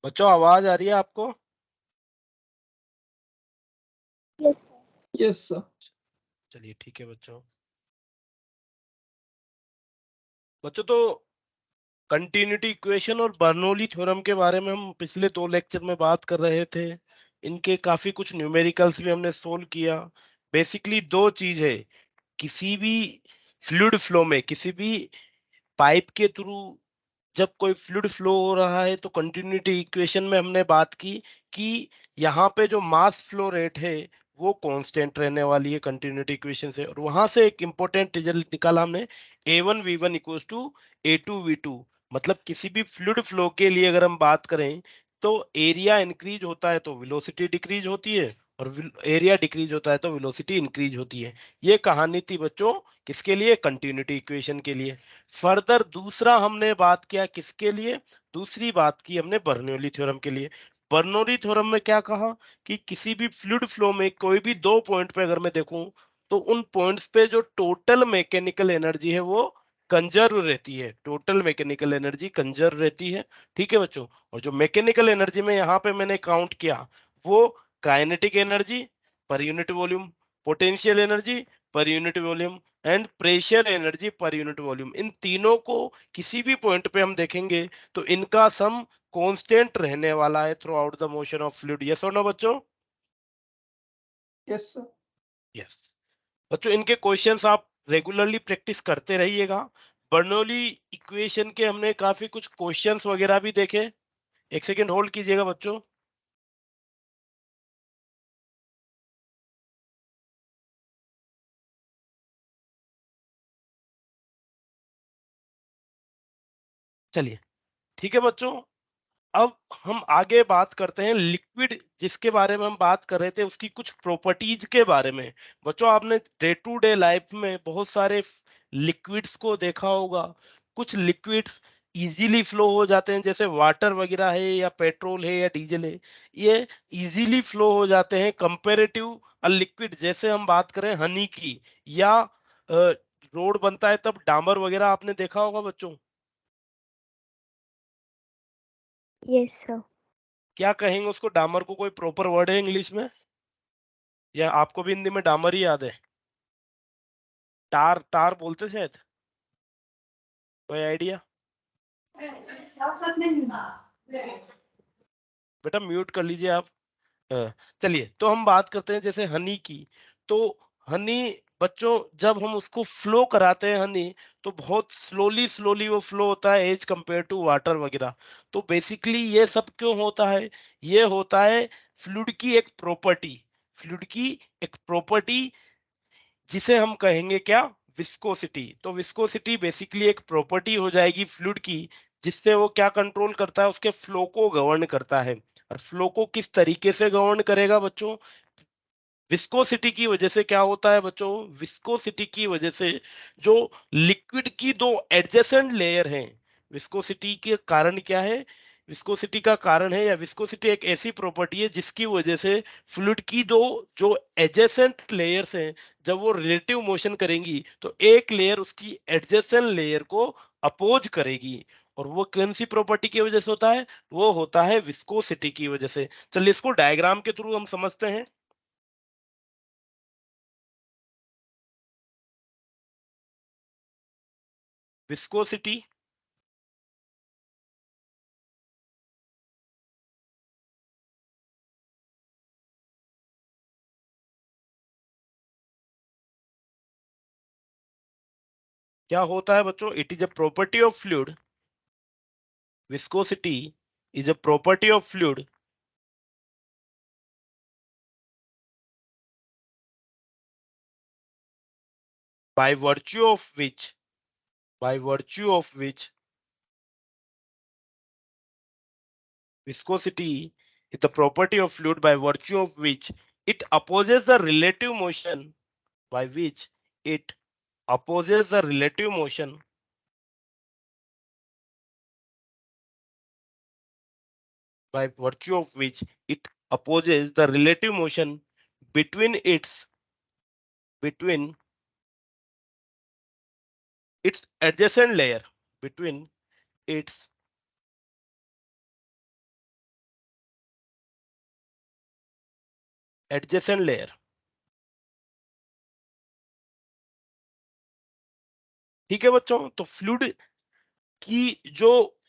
बच्चों आवाज आ रही है आपको? Yes sir. Yes sir. चलिए ठीक है बच्चों। बच्चों तो कंटिन्यूटी इक्वेशन और बर्नौली थ्योरम के बारे में हम पिछले 2 लेक्चर में बात कर रहे थे। इनके काफी कुछ न्यूमेरिकल्स भी हमने सोल्व किया। बेसिकली दो चीज है, किसी भी फ्लूइड फ्लो में, किसी भी पाइप के थ्रू जब कोई फ्लूइड फ्लो हो रहा है तो कंटिन्यूटी इक्वेशन में हमने बात की कि यहाँ पे जो मास फ्लो रेट है वो कांस्टेंट रहने वाली है कंटिन्यूटी इक्वेशन से, और वहां से एक इंपॉर्टेंट रिजल्ट निकाला हमने A1V1 इक्वल्स टू A2V2। मतलब किसी भी फ्लूइड फ्लो के लिए अगर हम बात करें तो एरिया इंक्रीज होता है तो वेलोसिटी डिक्रीज होती है, और एरिया डिक्रीज होता है तो वेलोसिटी इंक्रीज होती है। ये कहानी थी बच्चों किसके लिए? कंटिन्यूटी इक्वेशन के लिए। फर्दर दूसरा हमने बात किया किसके लिए? दूसरी बात की हमने बर्नौली थ्योरम के लिए। बर्नौली थ्योरम में क्या कहा कि किसी भी फ्लूइड फ्लो में कोई भी 2 पॉइंट पे अगर मैं देखूं तो उन पॉइंट्स पे जो टोटल मैकेनिकल एनर्जी है वो कंजर्व रहती है। टोटल मैकेनिकल एनर्जी कंजर्व रहती है। ठीक है बच्चों। और जो मैकेनिकल एनर्जी में यहाँ पे मैंने काउंट किया वो kinetic energy per unit volume, potential energy per unit volume and pressure energy per unit volume, इन तीनों को किसी भी पॉइंट पे हम देखेंगे तो इनका सम कांस्टेंट रहने वाला है through out the motion of fluid. Yes और नो बच्चों? Yes sir. यस। बच्चों इनके क्वेश्चंस आप रेगुलरली प्रैक्टिस करते रहिएगा। बर्नौली इक्वेशन के हमने काफी कुछ क्वेश्चंस वगैरह भी देखे। एक सेकेंड होल्ड कीजिएगा बच्चों। चलिए ठीक है बच्चों। अब हम आगे बात करते हैं लिक्विड, जिसके बारे में हम बात कर रहे थे उसकी कुछ प्रॉपर्टीज के बारे में। बच्चों आपने डे टू डे लाइफ में बहुत सारे लिक्विड्स को देखा होगा। कुछ लिक्विड्स इजीली फ्लो हो जाते हैं, जैसे वाटर वगैरह है या पेट्रोल है या डीजल है, ये इजीली फ्लो हो जाते हैं कंपेरेटिव अ लिक्विड। जैसे हम बात करें हनी की, या रोड बनता है तब डामर वगैरह आपने देखा होगा बच्चों। Yes sir. क्या कहेंगे उसको? डामर को कोई प्रॉपर वर्ड है इंग्लिश में, या आपको भी हिंदी में डामर ही याद है? टार, टार बोलते शायद। कोई आइडिया? बेटा म्यूट कर लीजिए आप। चलिए तो हम बात करते हैं जैसे हनी की। तो हनी बच्चों जब हम उसको फ्लो कराते हैं हनी, तो बहुत स्लोली स्लोली वो फ्लो होता है एज कंपेयर टू वाटर वगैरह। तो बेसिकली ये सब क्यों होता है? ये होता है फ्लूइड की एक प्रॉपर्टी। फ्लूइड की एक प्रॉपर्टी जिसे हम कहेंगे क्या? विस्कोसिटी। तो विस्कोसिटी बेसिकली एक प्रॉपर्टी हो जाएगी फ्लूइड की, जिससे वो क्या कंट्रोल करता है? उसके फ्लो को गवर्न करता है। और फ्लो को किस तरीके से गवर्न करेगा बच्चों? विस्कोसिटी की वजह से क्या होता है बच्चों? विस्कोसिटी की वजह से जो लिक्विड की दो एडजेसेंट लेयर हैं, विस्कोसिटी के कारण क्या है? विस्कोसिटी का कारण है, या विस्कोसिटी एक ऐसी प्रॉपर्टी है जिसकी वजह से फ्लूइड की दो जो एडजेसेंट लेयर्स हैं, जब वो रिलेटिव मोशन करेंगी तो एक लेयर उसकी एडजेसेंट लेयर को अपोज करेगी। और वो कौन सी प्रॉपर्टी की वजह से होता है? वो होता है विस्कोसिटी की वजह से। चलिए इसको डायग्राम के थ्रू हम समझते हैं। विस्कोसिटी क्या होता है बच्चों? It is a property of fluid. Viscosity is a property of fluid by virtue of which, by virtue of which viscosity is the property of fluid by virtue of which it opposes the relative motion, by which it opposes the relative motion by virtue of which it opposes the relative motion between between its adjacent layer, between its adjacent layer. ठीक है बच्चों, तो fluid की जो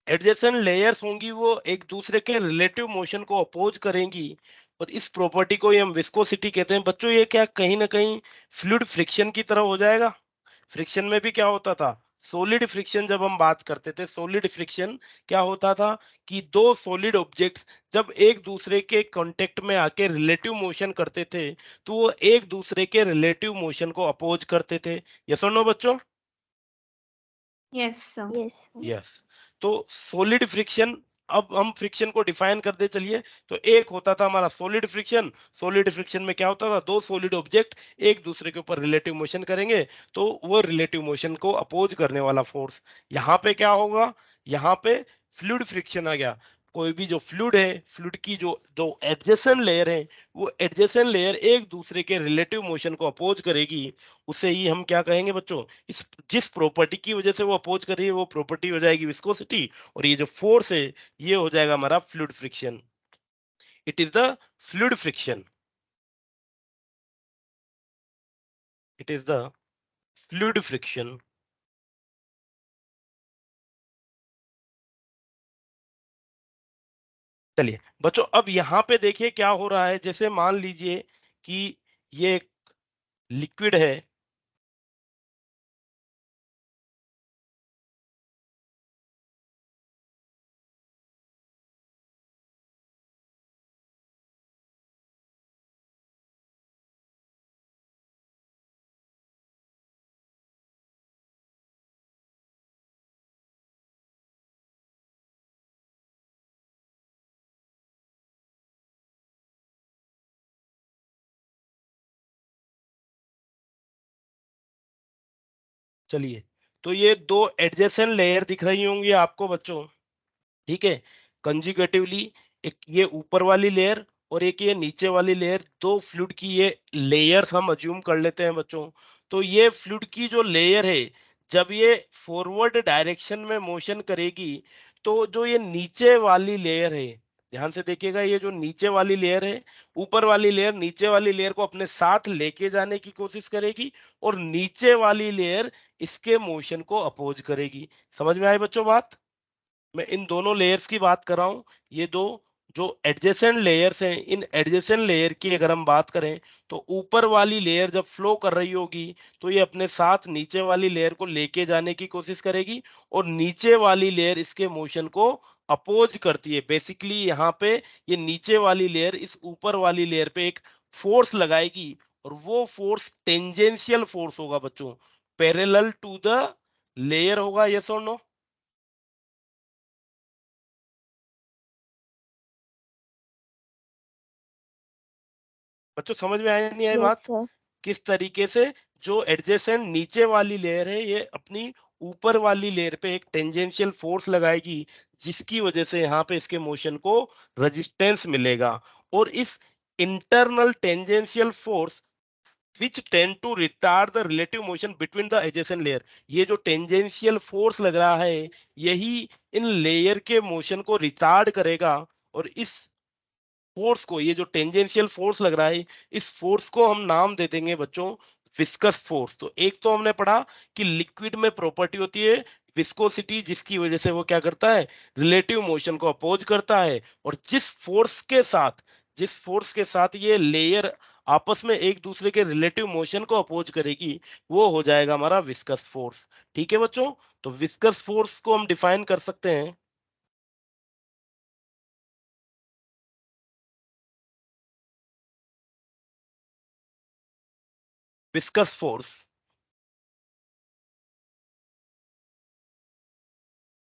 adjacent layers होंगी वो एक दूसरे के रिलेटिव मोशन को अपोज करेंगी, और इस प्रॉपर्टी को ही हम विस्कोसिटी कहते हैं। बच्चों ये क्या कहीं ना कहीं फ्लूइड फ्रिक्शन की तरह हो जाएगा? फ्रिक्शन में भी क्या होता था, सॉलिड फ्रिक्शन जब हम बात करते थे, सॉलिड फ्रिक्शन क्या होता था कि दो सॉलिड ऑब्जेक्ट्स जब एक दूसरे के कांटेक्ट में आके रिलेटिव मोशन करते थे, तो वो एक दूसरे के रिलेटिव मोशन को अपोज करते थे। यस और नो बच्चों? Yes sir. Yes, sir. Yes. तो सॉलिड फ्रिक्शन, अब हम फ्रिक्शन को डिफाइन कर दे चलिए। तो एक होता था हमारा सॉलिड फ्रिक्शन। सॉलिड फ्रिक्शन में क्या होता था, दो सॉलिड ऑब्जेक्ट एक दूसरे के ऊपर रिलेटिव मोशन करेंगे, तो वो रिलेटिव मोशन को अपोज करने वाला फोर्स। यहाँ पे क्या होगा, यहाँ पे फ्लूइड फ्रिक्शन आ गया। कोई भी जो फ्लूइड है, फ्लूइड की जो दो एडजेसेंट लेयर है, वो एडजेसेंट लेयर एक दूसरे के रिलेटिव मोशन को अपोज करेगी। उसे ही हम क्या कहेंगे बच्चों, इस जिस प्रॉपर्टी की वजह से वो अपोज कर रही है वो प्रॉपर्टी हो जाएगी विस्कोसिटी, और ये जो फोर्स है ये हो जाएगा हमारा fluid friction. It is the fluid friction. It is the fluid friction. चलिए बच्चों, अब यहाँ पे देखिए क्या हो रहा है। जैसे मान लीजिए कि ये लिक्विड है, चलिए, तो ये दो एडजेसेंट लेयर दिख रही होंगी आपको बच्चों, ठीक है, कंजिगेटिवली। एक ये ऊपर वाली लेयर और एक ये नीचे वाली लेयर, दो फ्लूइड की ये लेयर्स हम अज्यूम कर लेते हैं बच्चों। तो ये फ्लूइड की जो लेयर है, जब ये फॉरवर्ड डायरेक्शन में मोशन करेगी, तो जो ये नीचे वाली लेयर है, ध्यान से देखिएगा, ये जो नीचे वाली लेयर है, ऊपर वाली लेयर नीचे वाली लेयर को अपने साथ लेके जाने की कोशिश करेगी, और नीचे वाली लेयर इसके मोशन को अपोज करेगी। समझ में आई बच्चों बात? मैं इन दोनों लेयर्स की बात कर रहा हूं। ये दो जो एडजेसेंट लेयर्स हैं, इन एडजेसेंट लेयर की अगर हम बात करें, तो ऊपर वाली लेयर जब फ्लो कर रही होगी, तो ये अपने साथ नीचे वाली लेयर को लेके जाने की कोशिश करेगी, और नीचे वाली लेयर इसके मोशन को अपोज करती है। बेसिकली यहाँ पे ये नीचे वाली लेयर इस ऊपर वाली लेयर पे एक फोर्स लगाएगी, और वो फोर्स टेंजेंशियल फोर्स होगा बच्चों, पैरेलल टू द लेयर होगा। यस और नो? बच्चों समझ में आया नहीं आई Yes, बात? sir. किस तरीके से जो एडजेसेंट नीचे वाली लेयर है, ये अपनी ऊपर वाली लेयर पे एक टेंजेंशियल फोर्स लगाएगी, जिसकी वजह से यहाँ पे इसके मोशन को रेजिस्टेंस मिलेगा। और इस internal tangential force which tend to retard the relative motion between the adjacent layer, ये जो टेंजेंशियल फोर्स लग रहा है, यही इन लेयर के मोशन को रिटार्ड करेगा। और इस फोर्स को, ये जो टेंजेंशियल फोर्स लग रहा है, इस फोर्स को हम नाम दे देंगे बच्चों विस्कस फोर्स। तो एक तो हमने पढ़ा कि लिक्विड में प्रॉपर्टी होती है विस्कोसिटी, जिसकी वजह से वो क्या करता है, रिलेटिव मोशन को अपोज करता है। और जिस फोर्स के साथ ये लेयर आपस में एक दूसरे के रिलेटिव मोशन को अपोज करेगी, वो हो जाएगा हमारा विस्कस फोर्स। ठीक है बच्चों, तो विस्कस फोर्स को हम डिफाइन कर सकते हैं। Viscous force,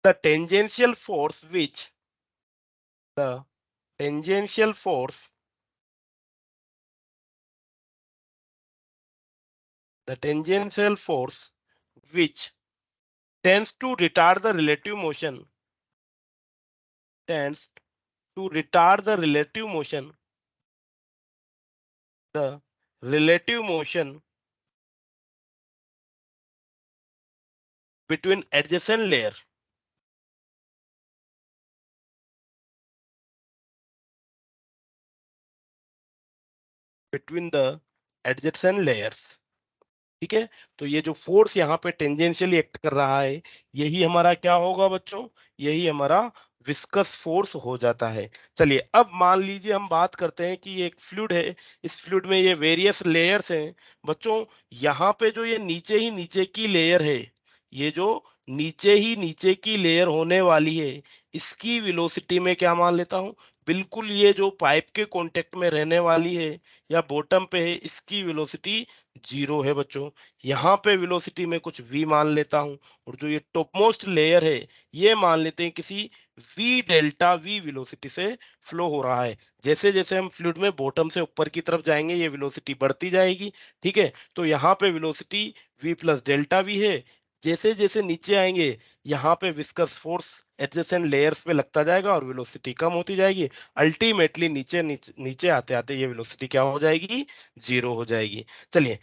the tangential force which the tangential force the tangential force which tends to retard the relative motion tends to retard the relative motion between adjacent layer between the adjacent layers. ठीक है, तो ये जो force यहाँ पे tangentially act कर रहा है, यही हमारा क्या होगा बच्चों, यही हमारा विस्कस फोर्स हो जाता है। चलिए अब मान लीजिए हम बात करते हैं कि ये एक फ्लूइड है, इस फ्लूइड में ये वेरियस लेयर्स हैं बच्चों। यहाँ पे जो ये नीचे ही नीचे की लेयर है, ये जो नीचे ही नीचे की लेयर होने वाली है, इसकी वेलोसिटी में क्या मान लेता हूँ, बिल्कुल ये जो पाइप के कांटेक्ट में रहने वाली है या बॉटम पे है, इसकी वेलोसिटी 0 है बच्चों। यहाँ पे वेलोसिटी में कुछ v मान लेता हूँ, और जो ये टॉप मोस्ट लेयर है, ये मान लेते हैं किसी v डेल्टा v वेलोसिटी से फ्लो हो रहा है। जैसे जैसे हम फ्लूइड में बॉटम से ऊपर की तरफ जाएंगे, ये वेलोसिटी बढ़ती जाएगी। ठीक है, तो यहाँ पे velocity v plus delta v है। जैसे जैसे नीचे आएंगे, यहाँ पे विस्कस फोर्स एडजेसेंट लेयर्स पे लगता जाएगा और वेलोसिटी कम होती जाएगी। अल्टीमेटली नीचे नीचे नीचे आते आते ये वेलोसिटी क्या हो जाएगी, 0 हो जाएगी। चलिए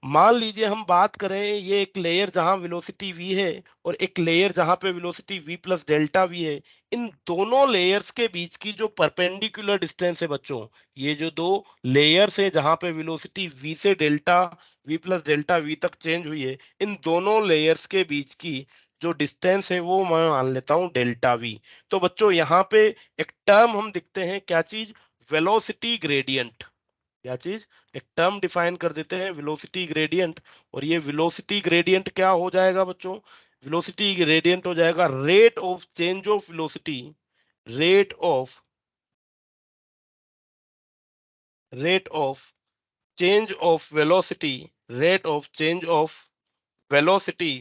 मान लीजिए हम बात करें, ये एक लेयर जहां वेलोसिटी v है और एक लेयर जहां पे velocity v plus delta v है। इन दोनों लेयर्स के बीच की जो परपेंडिकुलर डिस्टेंस है बच्चों, ये जो दो लेयर्स है जहां पे वेलोसिटी v से delta v plus delta v तक चेंज हुई है, इन दोनों लेयर्स के बीच की जो डिस्टेंस है वो मैं मान लेता हूं डेल्टा v। तो बच्चों यहाँ पे एक टर्म हम दिखते हैं, क्या चीज, वेलोसिटी ग्रेडियंट। क्या चीज, एक टर्म डिफाइन कर देते हैं, वेलोसिटी ग्रेडियंट। और ये वेलोसिटी ग्रेडियंट क्या हो जाएगा बच्चों, वेलोसिटी ग्रेडियंट हो जाएगा rate of change of velocity, rate of rate of change of velocity, rate of change of velocity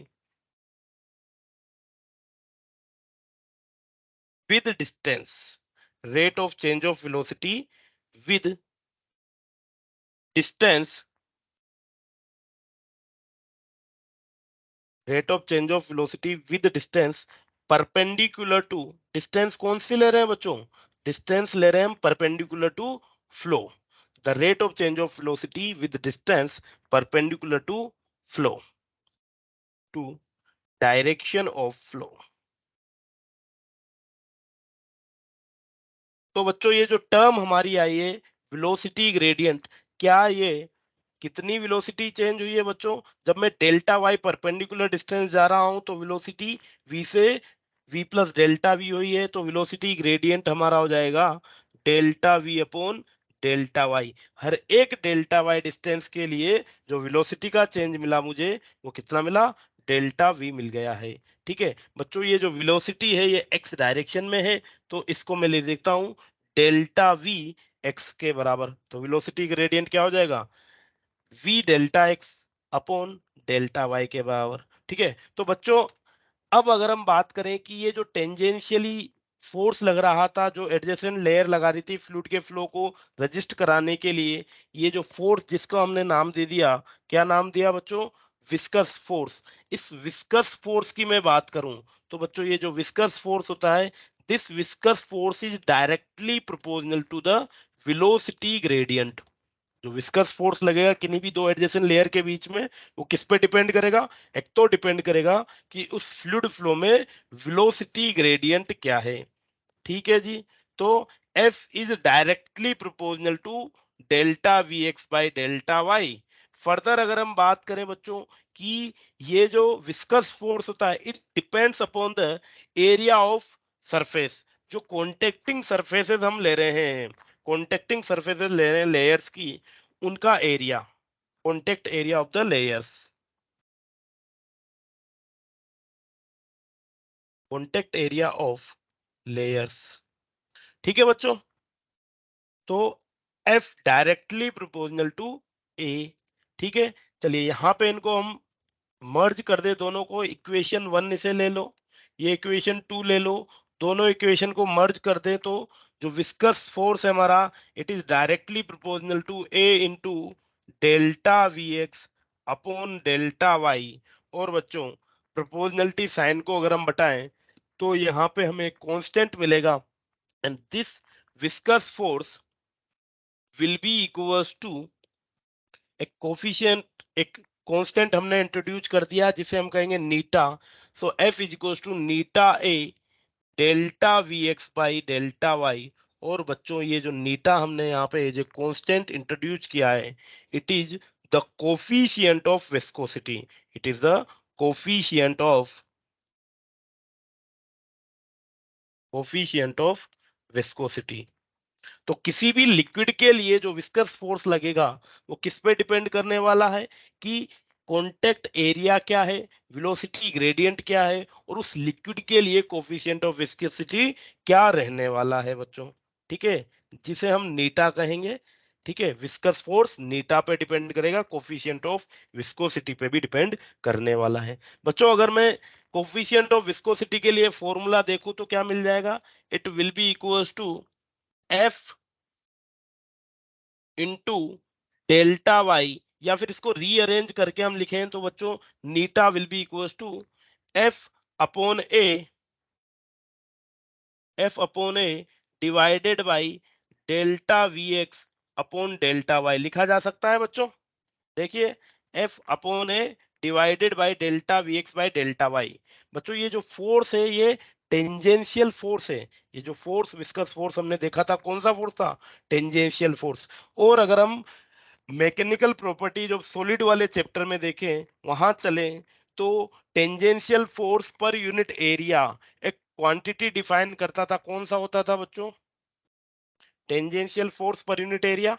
with distance, rate of change of velocity with distance, rate of change of velocity with distance perpendicular to, distance कौन सी ले रहे हैं बच्चों, distance ले रहे हैं हम perpendicular to flow. The rate of change of velocity with distance perpendicular to flow, to direction of flow. तो बच्चों ये जो टर्म हमारी आई है वेलोसिटी ग्रेडियंट, क्या ये कितनी वेलोसिटी चेंज हुई है बच्चों, जब मैं डेल्टा वाई परपेंडिकुलर डिस्टेंस जा रहा हूं तो वेलोसिटी v से v प्लस डेल्टा v हुई है, तो वेलोसिटी ग्रेडियंट हमारा हो जाएगा delta v upon delta Y. हर एक डेल्टा वाई डिस्टेंस के लिए जो वेलोसिटी का चेंज मिला मुझे, वो कितना मिला, डेल्टा v मिल गया है। ठीक है बच्चों, ये जो वेलोसिटी है ये x डायरेक्शन में है, तो इसको मैं ले देता हूं डेल्टा v x के बराबर। तो वेलोसिटी ग्रेडियंट क्या हो जाएगा, v delta x upon delta y के बराबर। ठीक है, तो बच्चों अब अगर हम बात करें कि ये जो टेंजेंशियली फोर्स लग रहा था, जो एडजेसेंट लेयर लगा रही थी फ्लूइड के फ्लो को रजिस्ट कराने के लिए, ये जो फोर्स जिसको हमने नाम दे दिया, क्या नाम दिया बच्चों, विस्कस फोर्स। इस विस्कस फोर्स की मैं बात करूं तो बच्चों ये जो विस्कस फोर्स होता है, this viscous force is directly proportional to the velocity gradient. जो विस्कस फोर्स लगेगा किन्हीं भी दो एडजेसेंट लेयर के बीच में, वो किस पे डिपेंड करेगा, एक तो डिपेंड करेगा कि उस फ्लूइड फ्लो में वेलोसिटी ग्रेडियंट क्या है। ठीक है जी, तो F is directly proportional to delta V X by delta Y. Further अगर हम बात करें बच्चों कि ये जो विस्कस फोर्स होता है, it depends upon the area of surface. जो कॉन्टेक्टिंग सरफेसेस हम ले रहे हैं, कॉन्टेक्टिंग सरफेसेस ले रहे हैं लेयर्स की, उनका area, contact area of the layers, contact area of layers. ठीक है बच्चों, तो F directly proportional to A। ठीक है, चलिए यहाँ पे इनको हम मर्ज कर दे, दोनों को, इक्वेशन 1 इसे ले लो, ये इक्वेशन 2 ले लो, दोनों इक्वेशन को मर्ज कर दे तो जो विस्कस फोर्स है हमारा, it is directly proportional to A into delta V X upon delta Y. और बच्चों प्रोपोर्शनलिटी साइन को अगर हम बटाएं तो यहाँ पे हमें कांस्टेंट मिलेगा, and this viscous force will be equals to एक कोफिशिएंट, एक कांस्टेंट हमने इंट्रोड्यूस कर दिया जिसे हम कहेंगे नीटा। So F is equals to नीटा A delta V X by delta Y. और बच्चों ये जो नीटा हमने यहाँ पे जो कांस्टेंट इंट्रोड्यूस किया है, it is the coefficient of viscosity, it is the coefficient of viscosity. तो किसी भी लिक्विड के लिए जो विस्कस फोर्स लगेगा वो किस पे डिपेंड करने वाला है कि कॉन्टेक्ट एरिया क्या है, वेलोसिटी ग्रेडियंट क्या है, और उस लिक्विड के लिए कोफिशिएंट ऑफ विस्कोसिटी क्या रहने वाला है बच्चों। ठीक है, जिसे हम नीटा कहेंगे। ठीक है, विस्कस फोर्स नीटा पे डिपेंड करेगा, कोफिशिएंट ऑफ विस्कोसिटी पे भी डिपेंड करने वाला है। बच्चों अगर मैं कोफिशिएंट ऑफ विस्कोसिटी के लिए फॉर्मूला देखूं तो क्या मिल जाएगा, it will be equals to F into delta Y, या फिर इसको रीअरेंज करके हम लिखें तो बच्चों नीटा will be equals to F upon A, divided by delta V X upon delta Y लिखा जा सकता है बच्चों। देखिए, F upon A divided by delta V X by delta Y. बच्चों ये जो फोर्स है ये टेंजेंशियल फोर्स है। ये जो फोर्स विस्कस फोर्स हमने देखा था, कौन सा फोर्स था, टेंजेंशियल फोर्स। और अगर हम मैकेनिकल प्रॉपर्टीज ऑफ सॉलिड वाले चैप्टर में देखें, वहां चले तो tangential force per unit area एक क्वांटिटी डिफाइन करता था, कौन सा होता था बच्चों, tangential force per unit area.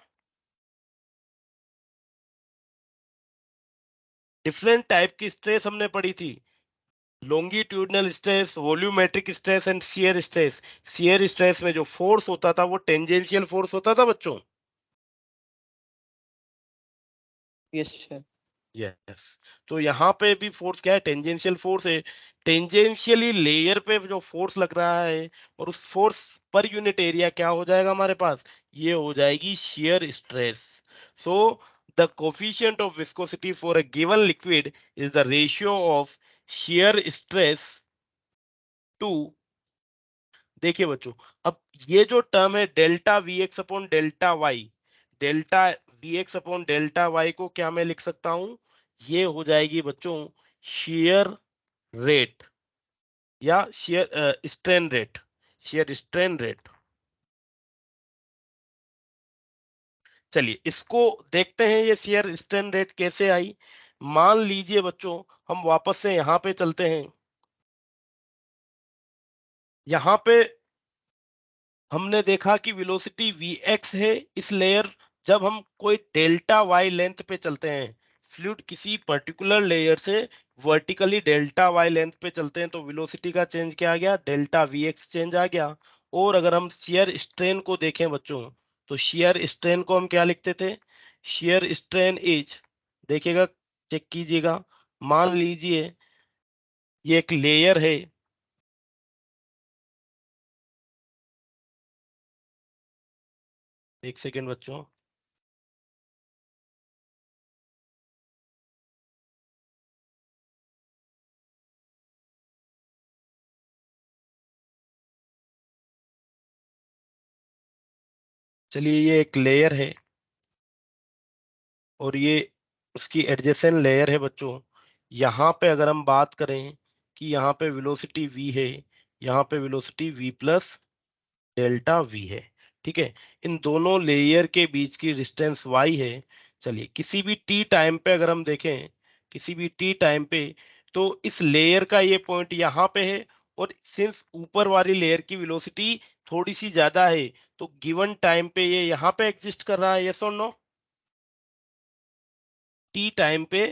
Different type की स्ट्रेस हमने पढ़ी थी, longitudinal stress, volumetric stress and shear stress. Shear stress में जो फोर्स होता था वो टेंजेंशियल फोर्स होता था बच्चों। Yes sir. यस, तो यहाँ पे भी फोर्स क्या है, टेंजेंशियल फोर्स है। टेंजेंशियली लेयर पे जो फोर्स लग रहा है और उस फोर्स पर यूनिट एरिया क्या हो जाएगा हमारे पास, ये हो जाएगी shear stress. So the coefficient of viscosity for a given liquid is the ratio of shear stress to, देखिए बच्चों, अब ये जो टर्म है delta V X upon delta Y, delta V X upon delta Y को क्या मैं लिख सकता हूं, ये हो जाएगी बच्चों शेयर रेट या shear strain rate, shear strain rate. चलिए इसको देखते हैं ये शेयर स्ट्रेन रेट कैसे आई। मान लीजिए बच्चों हम वापस से यहां पे चलते हैं, यहां पे हमने देखा कि वेलोसिटी vx है इस लेयर, जब हम कोई डेल्टा वाई लेंथ पे चलते हैं, फ्लूइड किसी पर्टिकुलर लेयर से वर्टिकली डेल्टा वाई लेंथ पे चलते हैं तो वेलोसिटी का चेंज क्या आ गया, डेल्टा vx चेंज आ गया। और अगर हम शियर स्ट्रेन को देखें बच्चों, तो शियर स्ट्रेन को हम क्या लिखते थे, शियर स्ट्रेन इज, देखिएगा चेक कीजिएगा, मान लीजिए ये एक लेयर है, एक सेकेंड बच्चों, चलिए ये एक लेयर है और ये उसकी एडजेसेंट लेयर है बच्चों। यहाँ पे अगर हम बात करें कि यहाँ पे वेलोसिटी v है, यहाँ पे velocity v plus delta v है। ठीक है, इन दोनों लेयर के बीच की डिस्टेंस y है। चलिए किसी भी t टाइम पे अगर हम देखें, किसी भी t टाइम पे, तो इस लेयर का ये पॉइंट यहाँ पे है, और सिंस ऊपर वाली लेयर की वेलोसिटी थोड़ी सी ज्यादा है तो गिवन टाइम पे ये यहाँ पे एग्जिस्ट कर रहा है, यस और नो। टी टाइम पे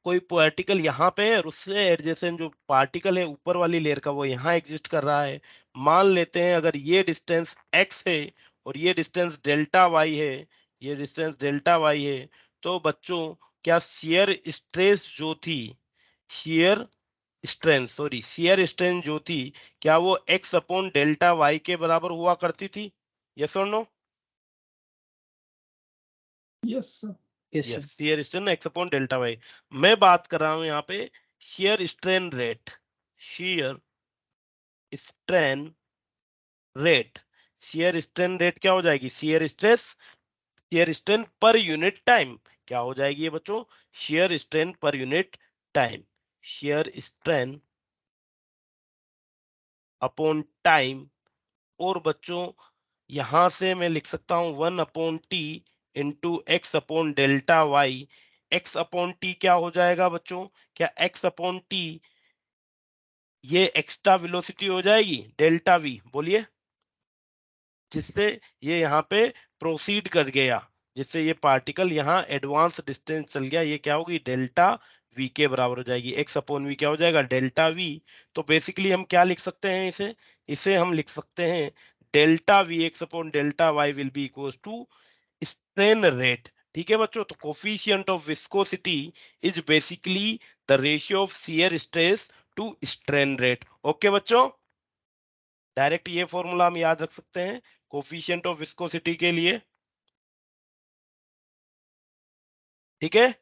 कोई पार्टिकल यहाँ पे है और उससे एडजेसेंट जो पार्टिकल है ऊपर वाली लेयर का वो यहाँ एग्जिस्ट कर रहा है। मान लेते हैं अगर ये डिस्टेंस x है और ये डिस्टेंस डेल्टा y है, ये डिस्टेंस डेल्टा y है, तो बच्चों क्या शियर स्ट्रेस जो थी, shear strength sorry shear strength जो थी, क्या वो x अपॉन डेल्टा y के बराबर हुआ करती थी, यस और no. Yes sir. Yes yes, sir. Shear strain X upon delta Y. मैं बात कर रहा हूं यहाँ पे shear strain rate, shear strain rate, shear strain rate क्या हो जाएगी, shear stress, shear strain per unit time क्या हो जाएगी ये बच्चों, shear strain per unit time, shear strain upon time. और बच्चों यहां से मैं लिख सकता हूं 1/t into X upon delta Y. X upon T क्या हो जाएगा बच्चों? क्या एक्स अपॉन टी ये एक्स्ट्रा वेलोसिटी हो जाएगी डेल्टा वी, बोलिए, जिससे ये यहाँ पे प्रोसीड कर गया, जिससे ये पार्टिकल यहाँ एडवांस डिस्टेंस चल गया। ये क्या होगी? डेल्टा वी के बराबर हो जाएगी। एक्स अपॉन वी क्या हो जाएगा? Delta we. तो बेसिकली हम क्या लिख सकते हैं इसे? इसे हम लिख सकते हैं delta V X upon delta Y will be equal to strain rate. ठीक है बच्चों, तो coefficient of viscosity is basically the ratio of shear stress to strain rate. Okay बच्चों, डायरेक्ट ये फॉर्मूला हम याद रख सकते हैं कोफिशिएंट ऑफ विस्कोसिटी के लिए। ठीक है,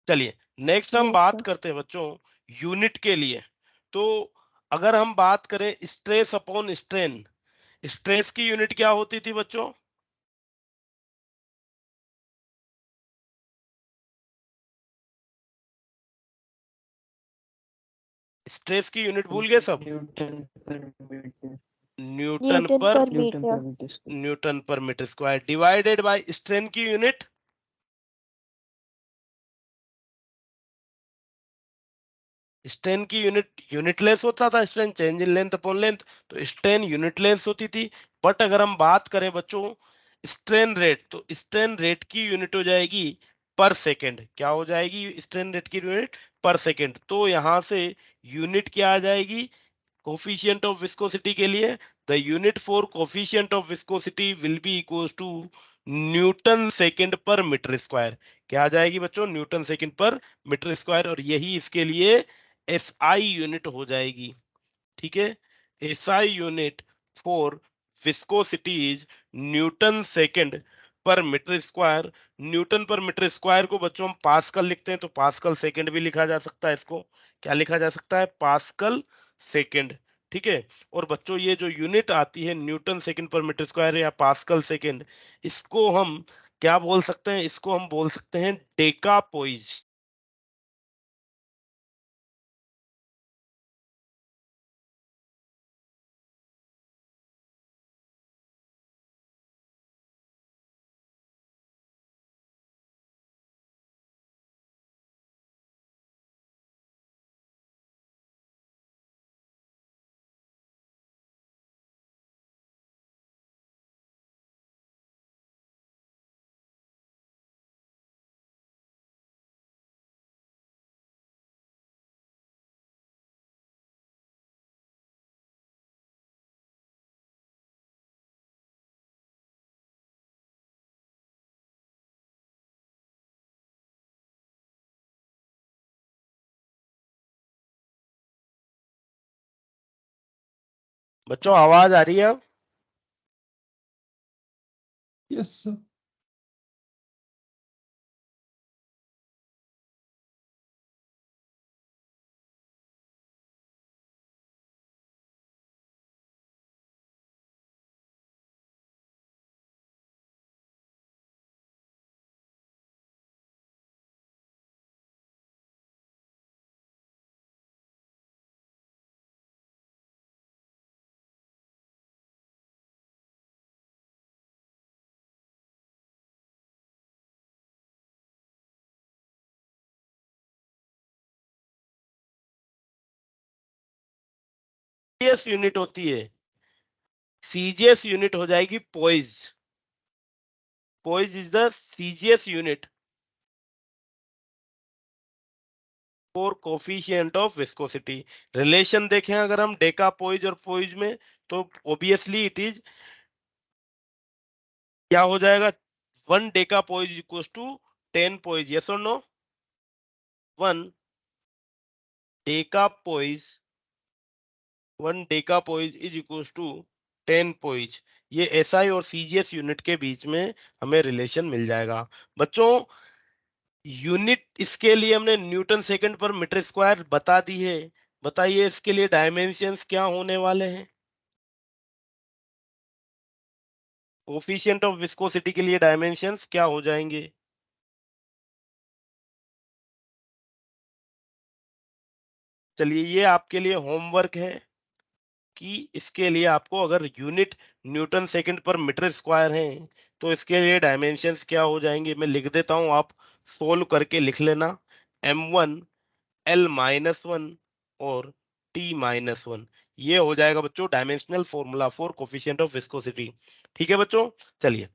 चलिए नेक्स्ट हम Yes, बात sir. करते हैं बच्चों यूनिट के लिए। तो अगर हम बात करें स्ट्रेस अपॉन स्ट्रेन, स्ट्रेस की यूनिट क्या होती थी बच्चों? स्ट्रेस की यूनिट भूल गए सब? Newton per metre. Newton Newton per per newton meter. Per metre square. Newton per metre square divided by strain की यूनिट। स्ट्रेन की यूनिट यूनिटलेस होता था, strain change in length upon length, तो strain unitless होती थी। But अगर हम बात करें बच्चों स्ट्रेन रेट, तो स्ट्रेन रेट की यूनिट हो जाएगी पर सेकंड। क्या हो जाएगी स्ट्रेन रेट की यूनिट? Per second. तो यहां से यूनिट क्या आ जाएगी कोफिशिएंट ऑफ विस्कोसिटी के लिए? The unit for coefficient of viscosity will be equals to newton second per metre square. क्या आ जाएगी बच्चों? Newton second per metre square, और यही इसके लिए एसआई यूनिट हो जाएगी। ठीक है, SI unit for viscosity is Newton second per metre square. Newton per metre square को बच्चों हम पास्कल लिखते हैं, तो पास्कल सेकंड भी लिखा जा सकता है। इसको क्या लिखा जा सकता है? Pascal second. ठीक है, और बच्चों ये जो यूनिट आती है Newton second per metre square या पास्कल सेकंड, इसको हम क्या बोल सकते हैं? इसको हम बोल सकते हैं डेकापोइज। बच्चों आवाज आ रही है अब? Yes, sir. सीजीएस यूनिट होती है, सीजीएस यूनिट हो जाएगी पोइज। पोइज is the CGS unit for coefficient of viscosity. Relation देखें अगर हम डेका पोइज और पोइज में, तो ऑब्वियसली इट इज क्या हो जाएगा? 1 deca poise equals to 10 poise. Yes और no? 1 deca poise 1 deca poise is equals to 10 poise. ये एसआई और सीजीएस यूनिट के बीच में हमें रिलेशन मिल जाएगा। बच्चों यूनिट इसके लिए हमने Newton second per metre square बता दी है। बताइए इसके लिए डायमेंशंस क्या होने वाले हैं? कोफिशिएंट ऑफ विस्कोसिटी के लिए डायमेंशंस क्या हो जाएंगे? चलिए ये आपके लिए होमवर्क है। कि इसके लिए आपको अगर unit Newton second per metre square है तो इसके लिए डायमेंशंस क्या हो जाएंगे, मैं लिख देता हूं, आप सोल्व करके लिख लेना। m1 L-1 और T-1, ये हो जाएगा बच्चों dimensional formula for coefficient of viscosity. ठीक है बच्चों, चलिए,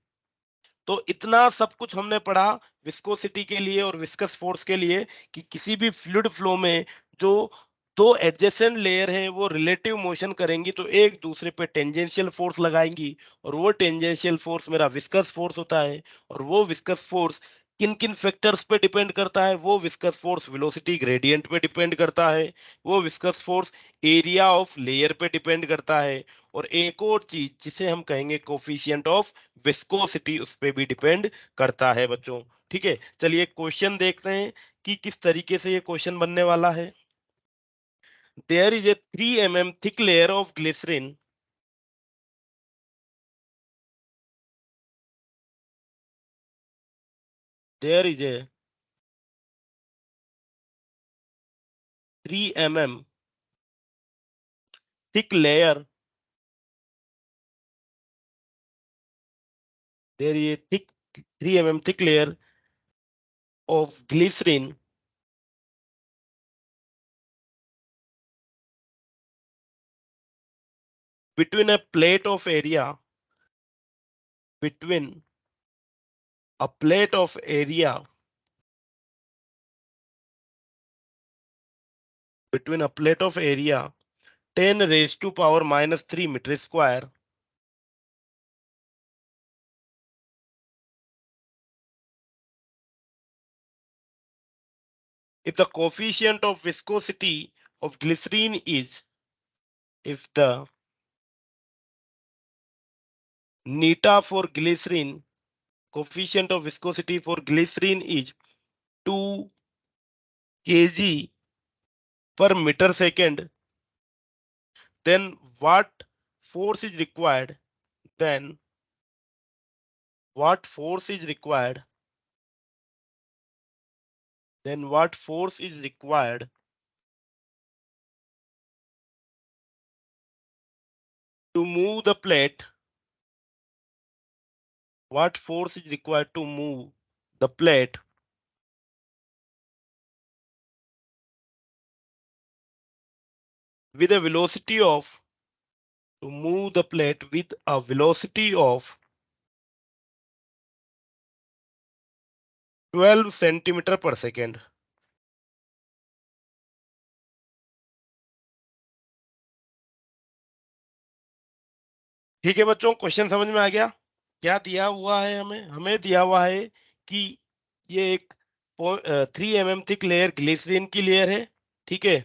तो इतना सब कुछ हमने पढ़ा विस्कोसिटी के लिए और विस्कस फोर्स के लिए कि किसी भी फ्लूइड फ्लो में जो दो एडजेसेंट लेयर हैं वो रिलेटिव मोशन करेंगी तो एक दूसरे पे टेंजेंशियल फोर्स लगाएंगी, और वो टेंजेंशियल फोर्स मेरा विस्कस फोर्स होता है। और वो विस्कस फोर्स किन किन फैक्टर्स पे डिपेंड करता है, वो विस्कस फोर्स वेलोसिटी ग्रेडियंट पे डिपेंड करता है, वो viscous force area of layer पे डिपेंड करता है, और एक और चीज जिसे हम कहेंगे कोफिशिएंट ऑफ विस्कोसिटी उस पे भी डिपेंड करता है बच्चों। ठीक है, चलिए क्वेश्चन देखते हैं कि किस तरीके से ये क्वेश्चन बनने वाला है। There is a 3 mm thick layer of glycerine, there is a 3 mm thick layer, there is a thick 3 mm thick layer of glycerin between a plate of area, between a plate of area, between a plate of area 10 raised to power minus 3 meter square. If the coefficient of viscosity of glycerine is, if the neta for glycerine, coefficient of viscosity for glycerine is 2 kg per meter second, then what force is required? Then what force is required? Then what force is required to move the plate? What force is required to move the plate with a velocity of, to move the plate with a velocity of 12 centimeter per second? ठीक है बच्चों, question समझ में आ गया? क्या दिया हुआ है हमें? हमें दिया हुआ है कि ये एक 3 mm थिक लेयर ग्लिसरीन की लेयर है, ठीक है,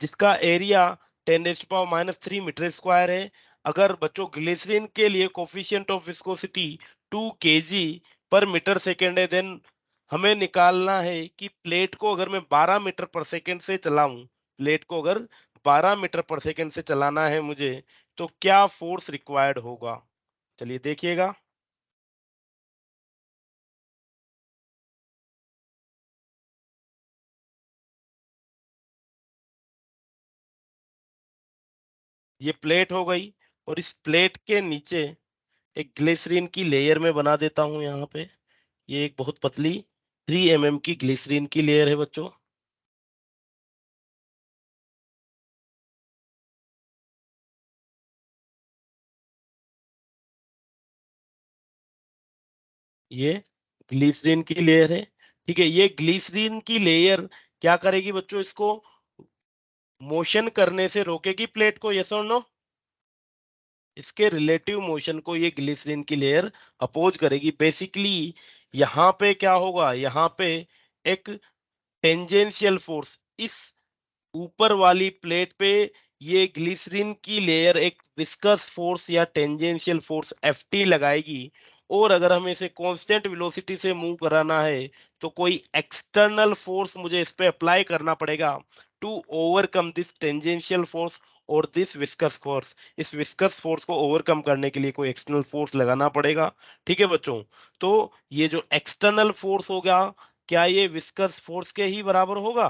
जिसका एरिया 10⁻³ मीटर स्क्वायर है। अगर बच्चों ग्लिसरीन के लिए कोफिशिएंट ऑफ विस्कोसिटी 2 kg पर मीटर सेकेंड है, देन हमें निकालना है कि प्लेट को अगर मैं 12 मीटर पर सेकेंड से चलाऊं, प्लेट को अगर 12 मीटर पर सेकेंड से चलाना है मुझे, तो क्या फोर्स रिक्वायर्ड होगा? चलिए देखिएगा। ये प्लेट हो गई, और इस प्लेट के नीचे एक ग्लिसरीन की लेयर में बना देता हूं यहाँ पे। ये एक बहुत पतली 3 mm की ग्लिसरीन की लेयर है बच्चों। ये ग्लिसरीन की लेयर है, ठीक है। ये ग्लिसरीन की लेयर क्या करेगी बच्चों? इसको मोशन करने से रोकेगी प्लेट को, यस और नो? इसके रिलेटिव मोशन को ये ग्लिसरीन की लेयर अपोज करेगी। बेसिकली यहाँ पे क्या होगा? यहाँ पे एक टेंजेंशियल फोर्स इस ऊपर वाली प्लेट पे ये ग्लिसरीन की लेयर एक विस्कस फोर्स या टेंजेंशियल फोर्स Ft लगाएगी। और अगर हमें इसे कांस्टेंट वेलोसिटी से मूव कराना है तो कोई एक्सटर्नल फोर्स मुझे इस पे अप्लाई करना पड़ेगा to overcome this tangential force और दिस विस्कस फोर्स। इस विस्कस फोर्स को ओवरकम करने के लिए कोई एक्सटर्नल फोर्स लगाना पड़ेगा, ठीक है बच्चों। तो ये जो एक्सटर्नल फोर्स होगा, क्या ये विस्कस फोर्स के ही बराबर होगा?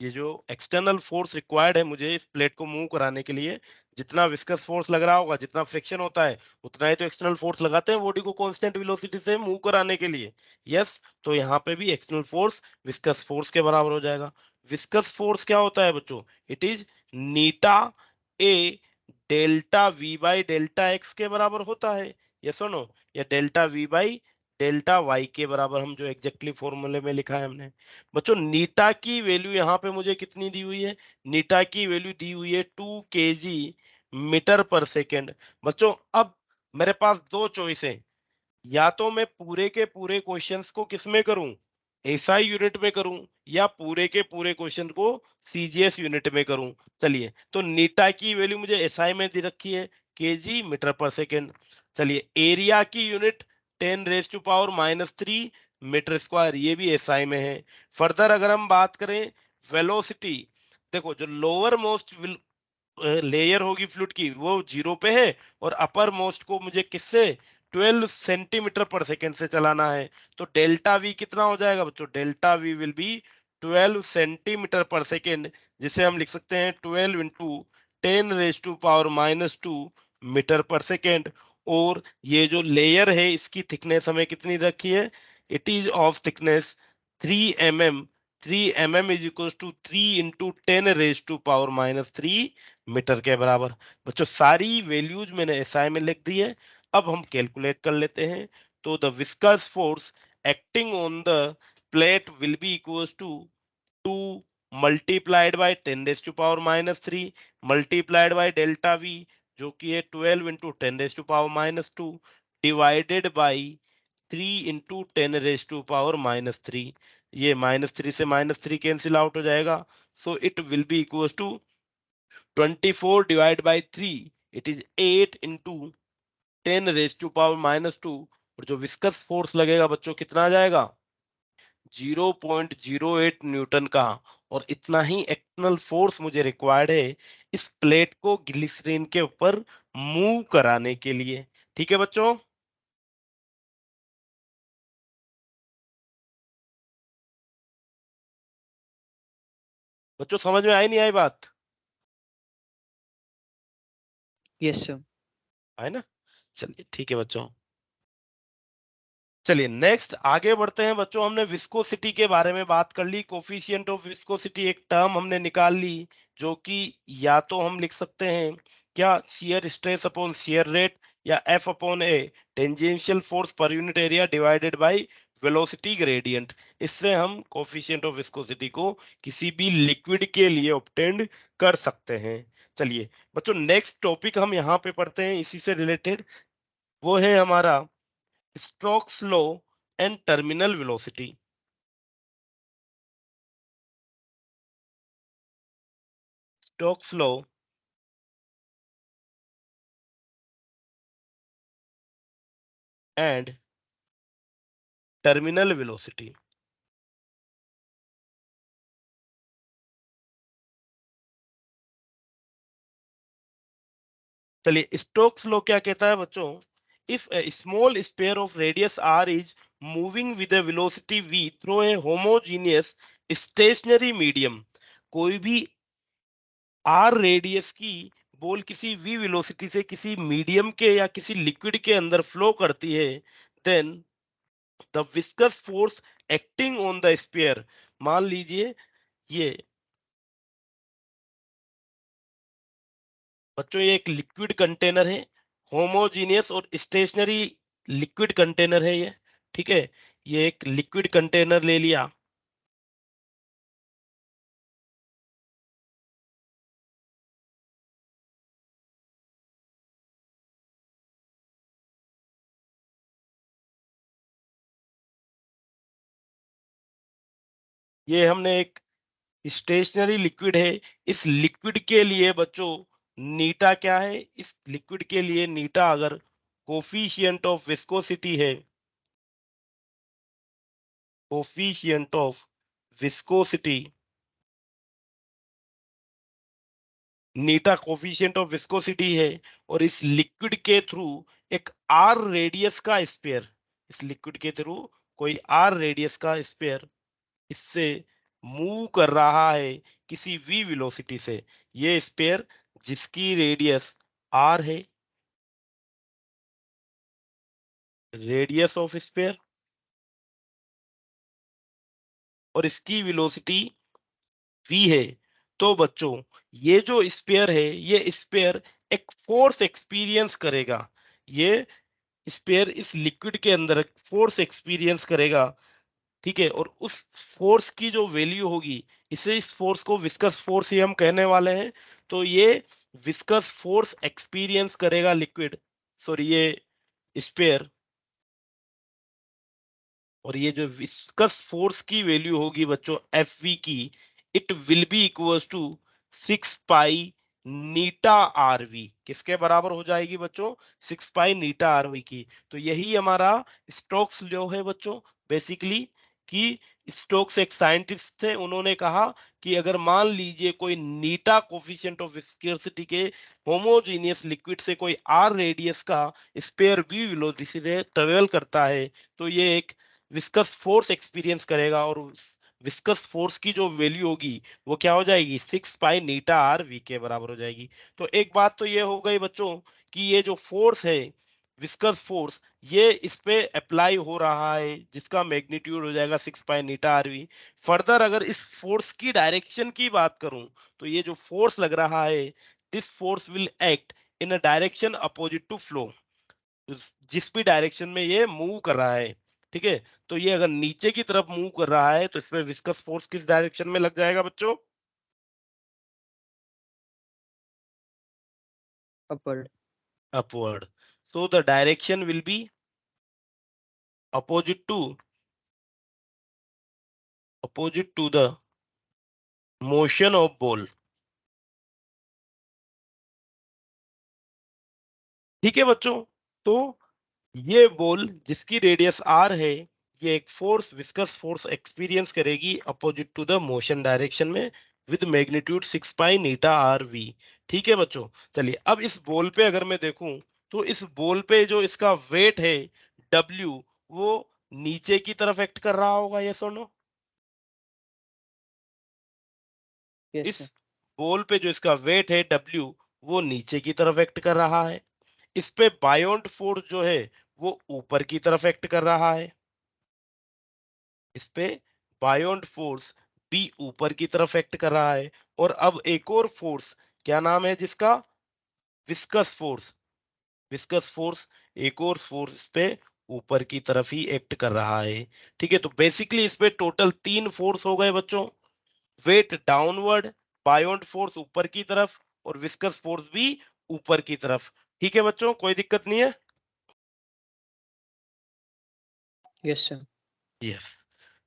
ये जो एक्सटर्नल फोर्स रिक्वायर्ड है मुझे इस प्लेट को मूव कराने के लिए, जितना विस्कस फोर्स लग रहा होगा, जितना फ्रिक्शन होता है, उतना ही तो एक्सटर्नल फोर्स लगाते हैं बॉडी को कांस्टेंट वेलोसिटी से मूव कराने के लिए। यस, तो यहाँ पे भी एक्सटर्नल फोर्स विस्कस फोर्स के बराबर हो जाएगा। विस्कस फोर्स क्या होता है बच्चों? It is eta A delta V by delta X के बराबर होता है। यस और नो? या delta V by delta Y के बराबर, हम जो एग्जैक्टली फॉर्मूले में लिखा है हमने। बच्चों नीटा की वैल्यू यहाँ पे मुझे कितनी दी हुई है? नीटा की वैल्यू दी हुई है 2 kg मीटर पर सेकेंड। बच्चों अब मेरे पास दो चॉइस है, या तो मैं पूरे के पूरे क्वेश्चंस को किस में करूं, एसआई यूनिट में करूं, या पूरे के पूरे क्वेश्चन को सीजीएस यूनिट में करूं। चलिए, तो नीटा की वैल्यू मुझे एसआई में दे रखी है, केजी मीटर पर सेकेंड। चलिए, एरिया की यूनिट 10⁻³ मीटर स्क्वायर, ये भी एसआई में है। फर्दर अगर हम बात करें वेलोसिटी, देखो जो लोअर मोस्ट लेयर होगी फ्लूइड की वो 0 पे है, और अपर मोस्ट को मुझे किससे 12 सेंटीमीटर पर सेकेंड से चलाना है। तो डेल्टा वी कितना हो जाएगा बच्चों? Delta we will be 12 centimetre पर सेकेंड, जिसे हम लिख सकते हैं 12 इंटू 10⁻⁻² मीटर पर सेकेंड। और ये जो लेयर है इसकी थिकनेस हमें कितनी रखी है? It is of thickness 3 mm। 3 mm is equal to 3 into 10⁻³ metre के बराबर। बच्चों सारी वैल्यूज मैंने एसआई में लिख दी है। अब हम कैलकुलेट कर लेते हैं। तो the viscous force acting on the plate will be equal to 2 multiplied by 10⁻³ multiplied by delta V, जो कि है 12 इंटू 10⁻² डिवाइडेड बाई 3 इंटू 10⁻³ ये -3 से -3 कैंसिल आउट हो जाएगा। So it will be equal to 24 divide by 3, it is 8 into 10⁻²। और जो viscous force लगेगा बच्चों कितना आ जाएगा? 0.08 न्यूटन का। और इतना ही एक्सटर्नल फोर्स मुझे रिक्वायर्ड है इस प्लेट को ग्लिसरीन के ऊपर मूव कराने के लिए। ठीक है बच्चों? बच्चों समझ में आई नहीं आई बात? Yes, sir. है ना? चलिए ठीक है बच्चों। चलिए नेक्स्ट आगे बढ़ते हैं बच्चों। हमने विस्कोसिटी के बारे में बात कर ली। कोफिशिएंट ऑफ विस्कोसिटी एक टर्म हमने निकाल ली, जो कि या तो हम लिख सकते हैं क्या, shear stress upon shear rate, या F upon A tangential force per unit area divided by velocity gradient. इससे हम कोफिशिएंट ऑफ विस्कोसिटी को किसी भी लिक्विड के लिए ऑब्टेंड कर सकते हैं। चलिए बच्चों नेक्स्ट टॉपिक हम यहाँ पे पढ़ते हैं इसी से रिलेटेड, वो है हमारा Stokes law and terminal velocity. Stokes law and terminal velocity. चलिए स्टोक्स लॉ क्या कहता है बच्चों? If a small sphere of radius r is moving with a velocity v through a homogeneous stationary medium, कोई भी r रेडियस की ball किसी v velocity से किसी मीडियम के या किसी लिक्विड के अंदर फ्लो करती है, then the viscous force acting on the sphere, मान लीजिए ये बच्चों ये एक लिक्विड कंटेनर है, होमोजीनियस और स्टेशनरी लिक्विड कंटेनर है ये। ठीक है, ये एक लिक्विड कंटेनर ले लिया। ये हमने एक स्टेशनरी लिक्विड है। इस लिक्विड के लिए बच्चों नीटा क्या है? इस लिक्विड के लिए नीटा अगर कोफिशिएंट ऑफ विस्कोसिटी है, coefficient of viscosity, Neeta coefficient of viscosity है, और इस लिक्विड के थ्रू एक आर रेडियस का स्फीयर, इस लिक्विड के थ्रू कोई आर रेडियस का स्फीयर इससे मूव कर रहा है किसी v वेलोसिटी से, ये स्फीयर जिसकी रेडियस r है, रेडियस ऑफ स्फीयर, और इसकी वेलोसिटी v है, तो बच्चों ये जो स्फीयर है, ये स्फीयर एक फोर्स एक्सपीरियंस करेगा, ये स्फीयर इस लिक्विड के अंदर फोर्स एक्सपीरियंस करेगा, ठीक है। और उस फोर्स की जो वैल्यू होगी, इस फोर्स को विस्कस फोर्स ही हम कहने वाले हैं। तो ये विस्कस फोर्स एक्सपीरियंस करेगा लिक्विड, सॉरी ये स्फीयर, और ये जो विस्कस फोर्स की वैल्यू होगी बच्चों एफ वी की, it will be equals to 6 pi Neeta R V. किसके बराबर हो जाएगी बच्चों? 6 पाई नीटा आर वी की। तो यही हमारा स्टोक्स लॉ है बच्चों, बेसिकली, कि स्टोक्स एक साइंटिस्ट थे, उन्होंने कहा कि अगर मान लीजिए कोई नीटा कोफिशिएंट ऑफ विस्कोसिटी के होमोजीनियस लिक्विड से कोई आर रेडियस का स्पेयर वी वेलोसिटी से ट्रेवल करता है, तो ये एक विस्कस फोर्स एक्सपीरियंस करेगा, और विस्कस फोर्स की जो वैल्यू होगी वो क्या हो जाएगी? 6 पाई नीटा आर वी के बराबर हो जाएगी। तो एक बात तो ये हो गई बच्चों कि ये जो फोर्स है, विस्कस फोर्स, ये इस पे अप्लाई हो रहा है, जिसका मैग्नीट्यूड हो जाएगा 6 pi Neeta R we. Further अगर इस फोर्स की डायरेक्शन की बात करूं, तो ये जो फोर्स लग रहा है, this force will act in a direction opposite to flow, जिस भी डायरेक्शन में ये मूव कर रहा है, ठीक है। तो ये अगर नीचे की तरफ मूव कर रहा है, तो इसमें विस्कस फोर्स किस डायरेक्शन में लग जाएगा बच्चों? Upward. Upward. So the direction will be opposite to the motion of ball, ठीक है बच्चों। तो ये बॉल जिसकी रेडियस आर है, ये एक फोर्स, विस्कस फोर्स एक्सपीरियंस करेगी opposite to the motion direction में, with magnitude 6 pi Neeta R V, ठीक है बच्चों। चलिए अब इस बॉल पे अगर मैं देखूं, तो इस बॉल पे जो इसका वेट है डब्ल्यू, वो नीचे की तरफ एक्ट कर रहा होगा, यस और नो? Yes, इस sir. बॉल पे जो इसका वेट है डब्ल्यू, वो नीचे की तरफ एक्ट कर रहा है। इस पे बायोंट फोर्स जो है, वो ऊपर की तरफ एक्ट कर रहा है। इस पे बायोंट फोर्स बी ऊपर की तरफ एक्ट कर रहा है। और अब एक और फोर्स, क्या नाम है जिसका? Viscous force. विस्कस फोर्स, एक और फोर्स इस पे ऊपर की तरफ ही एक्ट कर रहा है, ठीक है। तो बेसिकली इस पे टोटल 3 फोर्स हो गए बच्चों, वेट डाउनवर्ड, बायोंट फोर्स ऊपर की तरफ, और विस्कस फोर्स भी ऊपर की तरफ, ठीक है बच्चों, कोई दिक्कत नहीं है? Yes, sir. यस।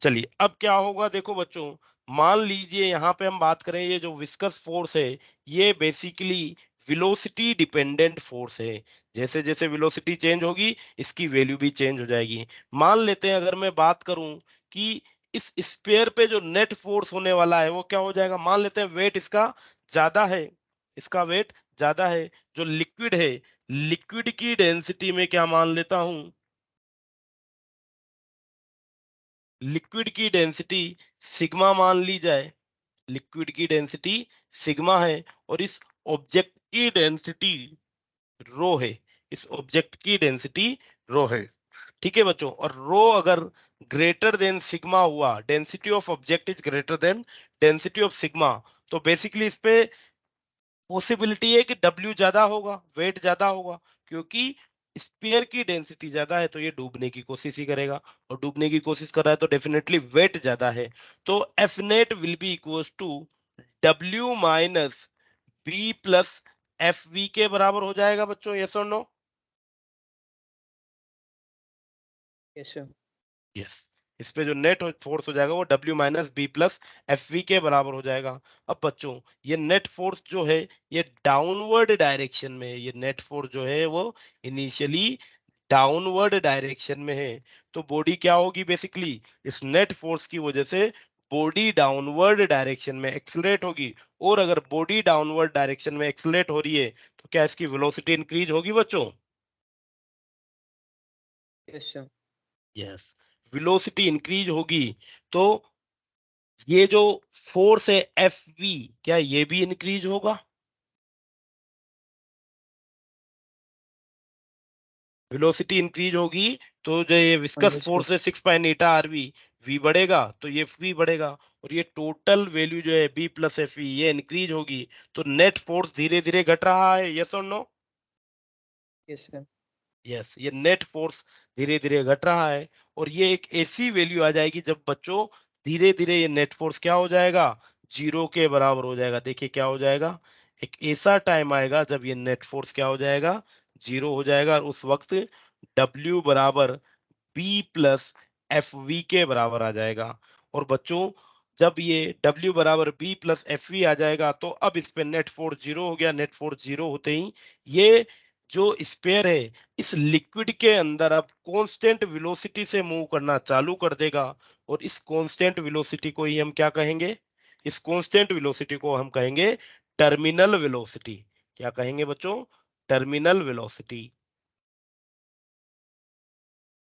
चलिए अब क्या होगा, देखो बच्चों, मान लीजिए यहाँ पे हम बात करें, ये जो विस्कस फोर्स है, ये बेसिकली वेलोसिटी डिपेंडेंट फोर्स है। जैसे जैसे वेलोसिटी चेंज होगी, इसकी वैल्यू भी चेंज हो जाएगी। मान लेते हैं अगर मैं बात करूं कि इस स्फीयर पे जो नेट फोर्स होने वाला है, वो क्या हो जाएगा? मान लेते हैं वेट इसका ज्यादा है, इसका वेट ज्यादा है, जो लिक्विड है, लिक्विड की डेंसिटी में क्या मान लेता हूं? लिक्विड की डेंसिटी सिग्मा मान ली जाए, लिक्विड की डेंसिटी सिग्मा है, और इस ऑब्जेक्ट की डेंसिटी रो है, इस ऑब्जेक्ट की डेंसिटी रो है, ठीक है बच्चों। और रो अगर ग्रेटर देन सिग्मा हुआ, density of object is greater than density of sigma, तो बेसिकली इस पे पॉसिबिलिटी है कि डब्ल्यू ज्यादा होगा, वेट ज्यादा होगा, क्योंकि स्फीयर की डेंसिटी ज्यादा है, तो ये डूबने की कोशिश ही करेगा, और डूबने की कोशिश कर रहा है तो डेफिनेटली वेट ज्यादा है। तो F net will be equals to W minus B plus F V के बराबर हो जाएगा बच्चों, यस और नो? Yes, sir. यस। इस पे जो नेट फोर्स हो जाएगा, वो W minus B plus F V के बराबर हो जाएगा। अब बच्चों, ये नेट फोर्स जो है, ये डाउनवर्ड डायरेक्शन में है, ये नेट फोर्स जो है वो इनिशियली डाउनवर्ड डायरेक्शन में है। तो बॉडी क्या होगी? बेसिकली इस नेट फोर्स की वजह से बॉडी डाउनवर्ड डायरेक्शन में एक्सेलरेट होगी, और अगर बॉडी डाउनवर्ड डायरेक्शन में एक्सेलरेट हो रही है, तो क्या इसकी वेलोसिटी इंक्रीज होगी बच्चों? Yes, sir. Yes, velocity increase होगी। तो ये जो फोर्स है एफ वी, क्या ये भी इंक्रीज होगा? वेलोसिटी इंक्रीज होगी तो जो ये विस्कस Yes, sir. फोर्स है 6 pi Neeta R we, we बढ़ेगा तो ये वी बढ़ेगा, और ये टोटल वैल्यू जो है बी प्लस एफ वी ये इंक्रीज होगी, तो नेट फोर्स धीरे धीरे घट रहा है, यस और नो? Yes, sir. यस, ये नेट फोर्स धीरे धीरे घट रहा है, और ये एक ऐसी वैल्यू आ जाएगी जब बच्चों धीरे धीरे ये नेट फोर्स क्या हो जाएगा, जीरो के बराबर हो जाएगा। देखिए क्या हो जाएगा, एक ऐसा टाइम आएगा जब ये नेट फोर्स क्या हो जाएगा, जीरो हो जाएगा, और उस वक्त W बराबर बी प्लस एफ वी के बराबर आ जाएगा। और बच्चों जब ये W बराबर बी प्लस एफ वी आ जाएगा तो अब इस पे नेट फोर्स जीरो हो गया। नेट फोर्स जीरो होते ही ये जो स्पेयर है इस लिक्विड के अंदर अब कांस्टेंट वेलोसिटी से मूव करना चालू कर देगा, और इस कांस्टेंट वेलोसिटी को ही हम क्या कहेंगे, इस कांस्टेंट वेलोसिटी को हम कहेंगे टर्मिनल वेलोसिटी। क्या कहेंगे बच्चों, टर्मिनल वेलोसिटी।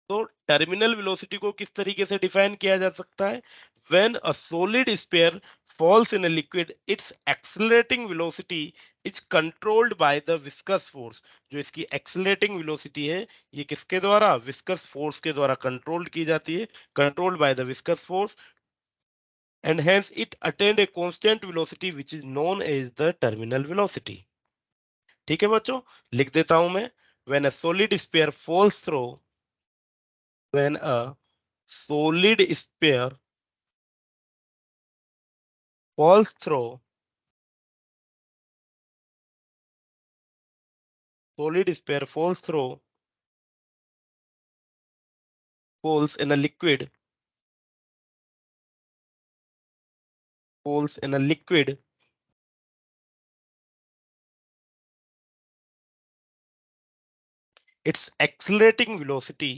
तो टर्मिनल वेलोसिटी को किस तरीके से डिफाइन किया जा सकता है, when a solid sphere falls in a liquid its accelerating velocity is controlled by the viscous force। जो इसकी accelerating velocity है ये किसके द्वारा, viscous force के द्वारा कंट्रोल्ड की जाती है, controlled by the viscous force, and hence it attained a constant velocity which is known as the terminal velocity। ठीक है बच्चों, लिख देता हूं मैं, when a solid sphere falls through, when a solid sphere falls through, solid sphere falls in a liquid, falls in a liquid, its accelerating velocity,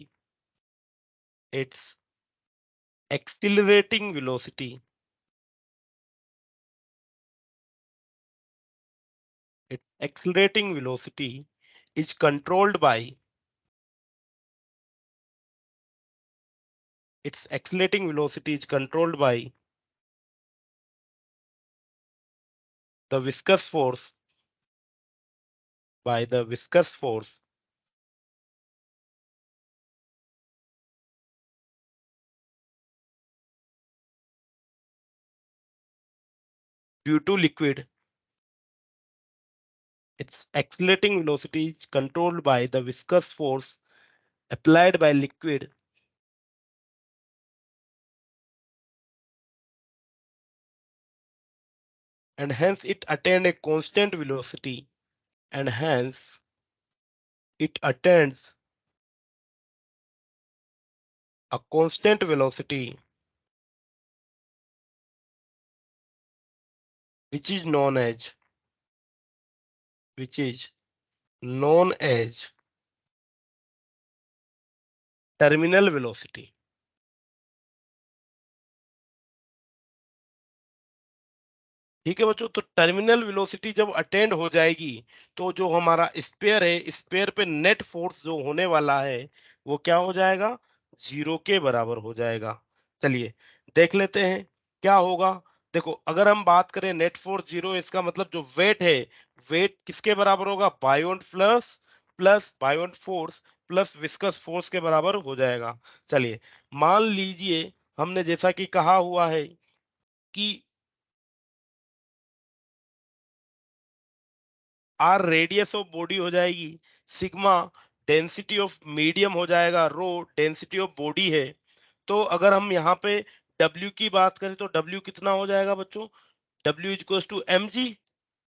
its accelerating velocity, its accelerating velocity is controlled by, its accelerating velocity is controlled the viscous force, by the viscous force due to liquid. Its accelerating velocity is controlled by the viscous force applied by liquid, and hence it attained a constant velocity, and hence it attains a constant velocity which is known as, which is known as terminal velocity। ठीक है बच्चों, तो terminal velocity जब attend हो जाएगी तो जो हमारा स्पेयर है, स्पेयर पे नेट फोर्स जो होने वाला है वो क्या हो जाएगा, जीरो के बराबर हो जाएगा। चलिए देख लेते हैं क्या होगा। देखो अगर हम बात करें नेट फोर्स जीरो, इसका मतलब जो वेट है, वेट किसके बराबर होगा, बायोंट plus plus बायोंट force plus viscous force के बराबर हो जाएगा। चलिए मान लीजिए हमने जैसा कि कहा हुआ है कि आर रेडियस ऑफ बॉडी हो जाएगी, सिग्मा डेंसिटी ऑफ मीडियम हो जाएगा, रो डेंसिटी ऑफ बॉडी है। तो अगर हम यहाँ पे W की बात करें तो W कितना हो जाएगा बच्चों, W is equals to M G,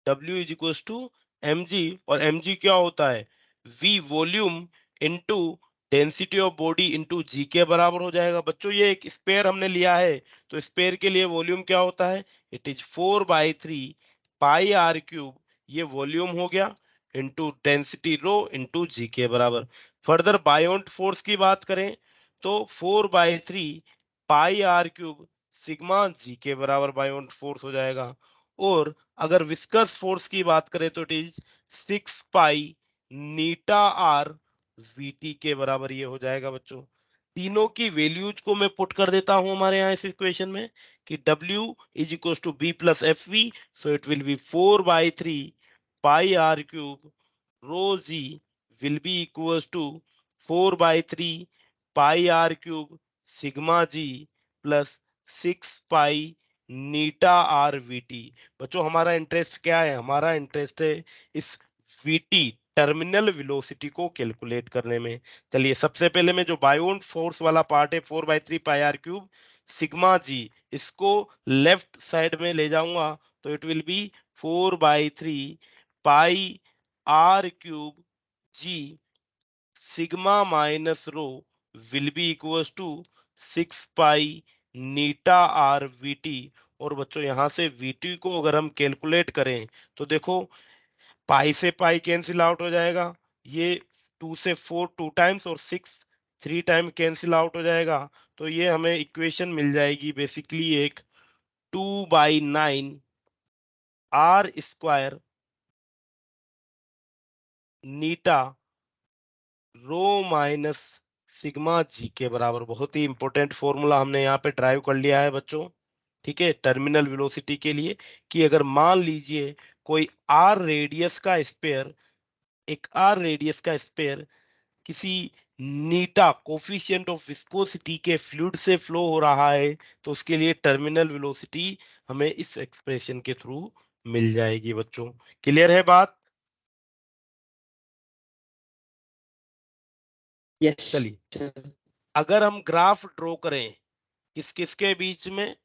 W is equals to M G, और एम जी क्या होता है, V volume into density of body into G के बराबर हो जाएगा। बच्चों ये एक स्पेयर हमने लिया है, तो स्पेयर के लिए वॉल्यूम क्या होता है, it is 4/3 pi R cube, ये वॉल्यूम हो गया, into density rho into G के बराबर। फर्दर बायोंट फोर्स की बात करें तो 4/3 pi R cube sigma G के बराबर बायोंट फोर्स हो जाएगा। और अगर विस्कस फोर्स की बात करें तो it is 6 pi Neeta R VT के बराबर ये हो जाएगा बच्चों। तीनों की वैल्यूज को मैं पुट कर देता हूं हमारे यहाँ इस इक्वेशन में कि W is equal to B plus F V, so it will be 4/3 pi R cube rho G will be equal to 4/3 pi R cube sigma G plus 6 pi Neeta R V T. बच्चों हमारा interest क्या है? हमारा interest है इस VT terminal velocity को calculate करने में। चलिए सबसे पहले मैं जो बायोन फोर्स वाला पार्ट है 4/3 pi R cube sigma G, इसको लेफ्ट साइड में ले जाऊंगा तो it will be 4/3 pi R cube G sigma minus rho will be equals to 6 pi Neeta R V T. और बच्चों यहां से वीटी को अगर हम कैलकुलेट करें तो देखो पाई से पाई कैंसिल आउट हो जाएगा, ये 2 से 4 2 टाइम्स और 6 3 टाइम कैंसिल आउट हो जाएगा। तो ये हमें इक्वेशन मिल जाएगी बेसिकली एक 2/9 आर स्क्वायर नीटा रो माइनस सिग्मा जी के बराबर। बहुत ही इंपॉर्टेंट फॉर्मूला हमने यहाँ पे ड्राइव कर लिया है बच्चों, ठीक है, टर्मिनल वेलोसिटी के लिए, कि अगर मान लीजिए कोई आर रेडियस का स्पेयर, एक आर रेडियस का स्पेयर किसी नीटा कोफिशिएंट ऑफ विस्कोसिटी के फ्लूइड से फ्लो हो रहा है तो उसके लिए टर्मिनल वेलोसिटी हमें इस एक्सप्रेशन के थ्रू मिल जाएगी बच्चों। क्लियर है बात? Yes, चलिए sir. अगर हम ग्राफ ड्रॉ करें किस किस के बीच में,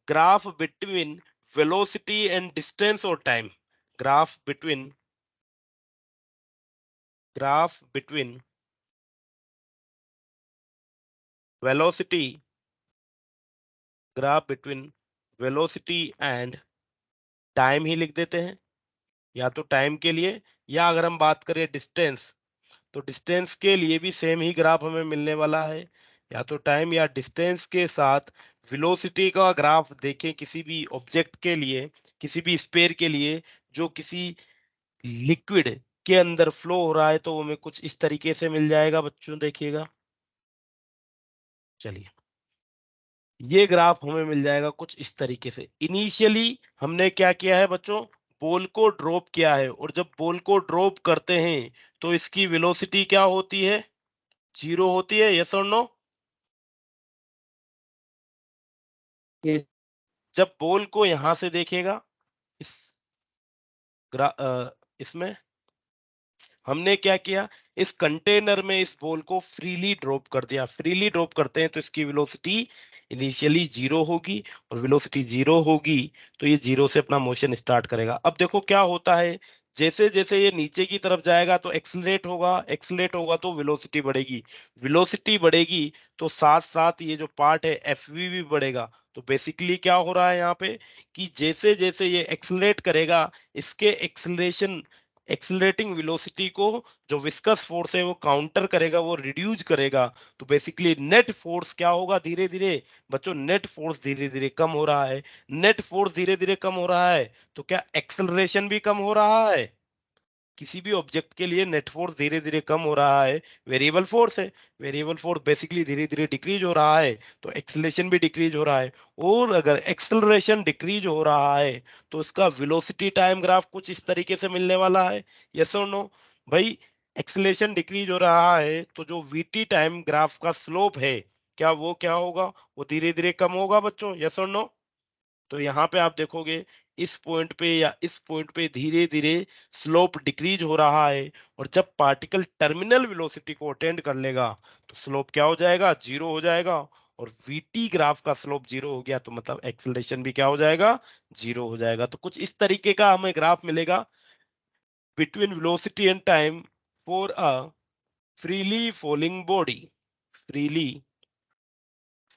graph between velocity and distance और time, graph between graph between velocity graph between velocity and time ही लिख देते हैं, या तो टाइम के लिए, या अगर हम बात करें डिस्टेंस तो डिस्टेंस के लिए भी सेम ही ग्राफ हमें मिलने वाला है, या तो टाइम या डिस्टेंस के साथ वेलोसिटी का ग्राफ देखें किसी भी ऑब्जेक्ट के लिए, किसी भी स्पेयर के लिए जो किसी लिक्विड के अंदर फ्लो हो रहा है तो हमें कुछ इस तरीके से मिल जाएगा बच्चों, देखिएगा। चलिए ये ग्राफ हमें मिल जाएगा कुछ इस तरीके से। इनिशियली हमने क्या किया है बच्चों, बॉल को ड्रॉप किया है, और जब बॉल को ड्रॉप करते हैं तो इसकी वेलोसिटी क्या होती है? 0 होती है, यस और नो? Yes, जब बॉल को यहां से देखेगा इस इसमें हमने क्या किया, इस कंटेनर में इस बॉल को फ्रीली ड्रॉप कर दिया। फ्रीली ड्रॉप करते हैं तो इसकी वेलोसिटी इनिशियली 0 होगी, और वेलोसिटी 0 होगी तो ये 0 से अपना मोशन स्टार्ट करेगा। अब देखो क्या होता है, जैसे जैसे ये नीचे की तरफ जाएगा तो एक्सलेट होगा तो वेलोसिटी बढ़ेगी, वेलोसिटी बढ़ेगी तो साथ साथ ये जो पार्ट है एफवी भी बढ़ेगा। तो बेसिकली क्या हो रहा है यहाँ पे कि जैसे जैसे ये एक्सलरेट करेगा, इसके एक्सलरेशन एक्सिलरेटिंग वेलोसिटी को जो विस्कस फोर्स है वो काउंटर करेगा, वो रिड्यूस करेगा। तो बेसिकली नेट फोर्स क्या होगा, धीरे धीरे बच्चों नेट फोर्स धीरे धीरे कम हो रहा है। नेट फोर्स धीरे धीरे कम हो रहा है तो क्या एक्सेलरेशन भी कम हो रहा है? किसी भी ऑब्जेक्ट के लिए नेट फोर्स धीरे धीरे कम हो रहा है, वेरिएबल फोर्स है, वेरिएबल फोर्स बेसिकली धीरे धीरे डिक्रीज हो रहा है तो एक्सेलरेशन भी डिक्रीज हो रहा है। और अगर एक्सेलरेशन डिक्रीज हो रहा है तो इसका वेलोसिटी टाइम ग्राफ कुछ इस तरीके से मिलने वाला है, यस और नो भाई? एक्सेलरेशन डिक्रीज हो रहा है तो जो वीटी टाइम ग्राफ का स्लोप है क्या वो क्या होगा, वो धीरे धीरे कम होगा बच्चों, यस और नो? तो यहाँ पे आप देखोगे इस पॉइंट पे या इस पॉइंट पे धीरे धीरे स्लोप डिक्रीज हो रहा है, और जब पार्टिकल टर्मिनल वेलोसिटी को अटेंड कर लेगा तो स्लोप क्या हो जाएगा, 0 हो जाएगा। और वीटी ग्राफ का स्लोप 0 हो गया तो मतलब एक्सेलरेशन भी क्या हो जाएगा, 0 हो जाएगा। तो कुछ इस तरीके का हमें ग्राफ मिलेगा between velocity and time for a freely falling body, freely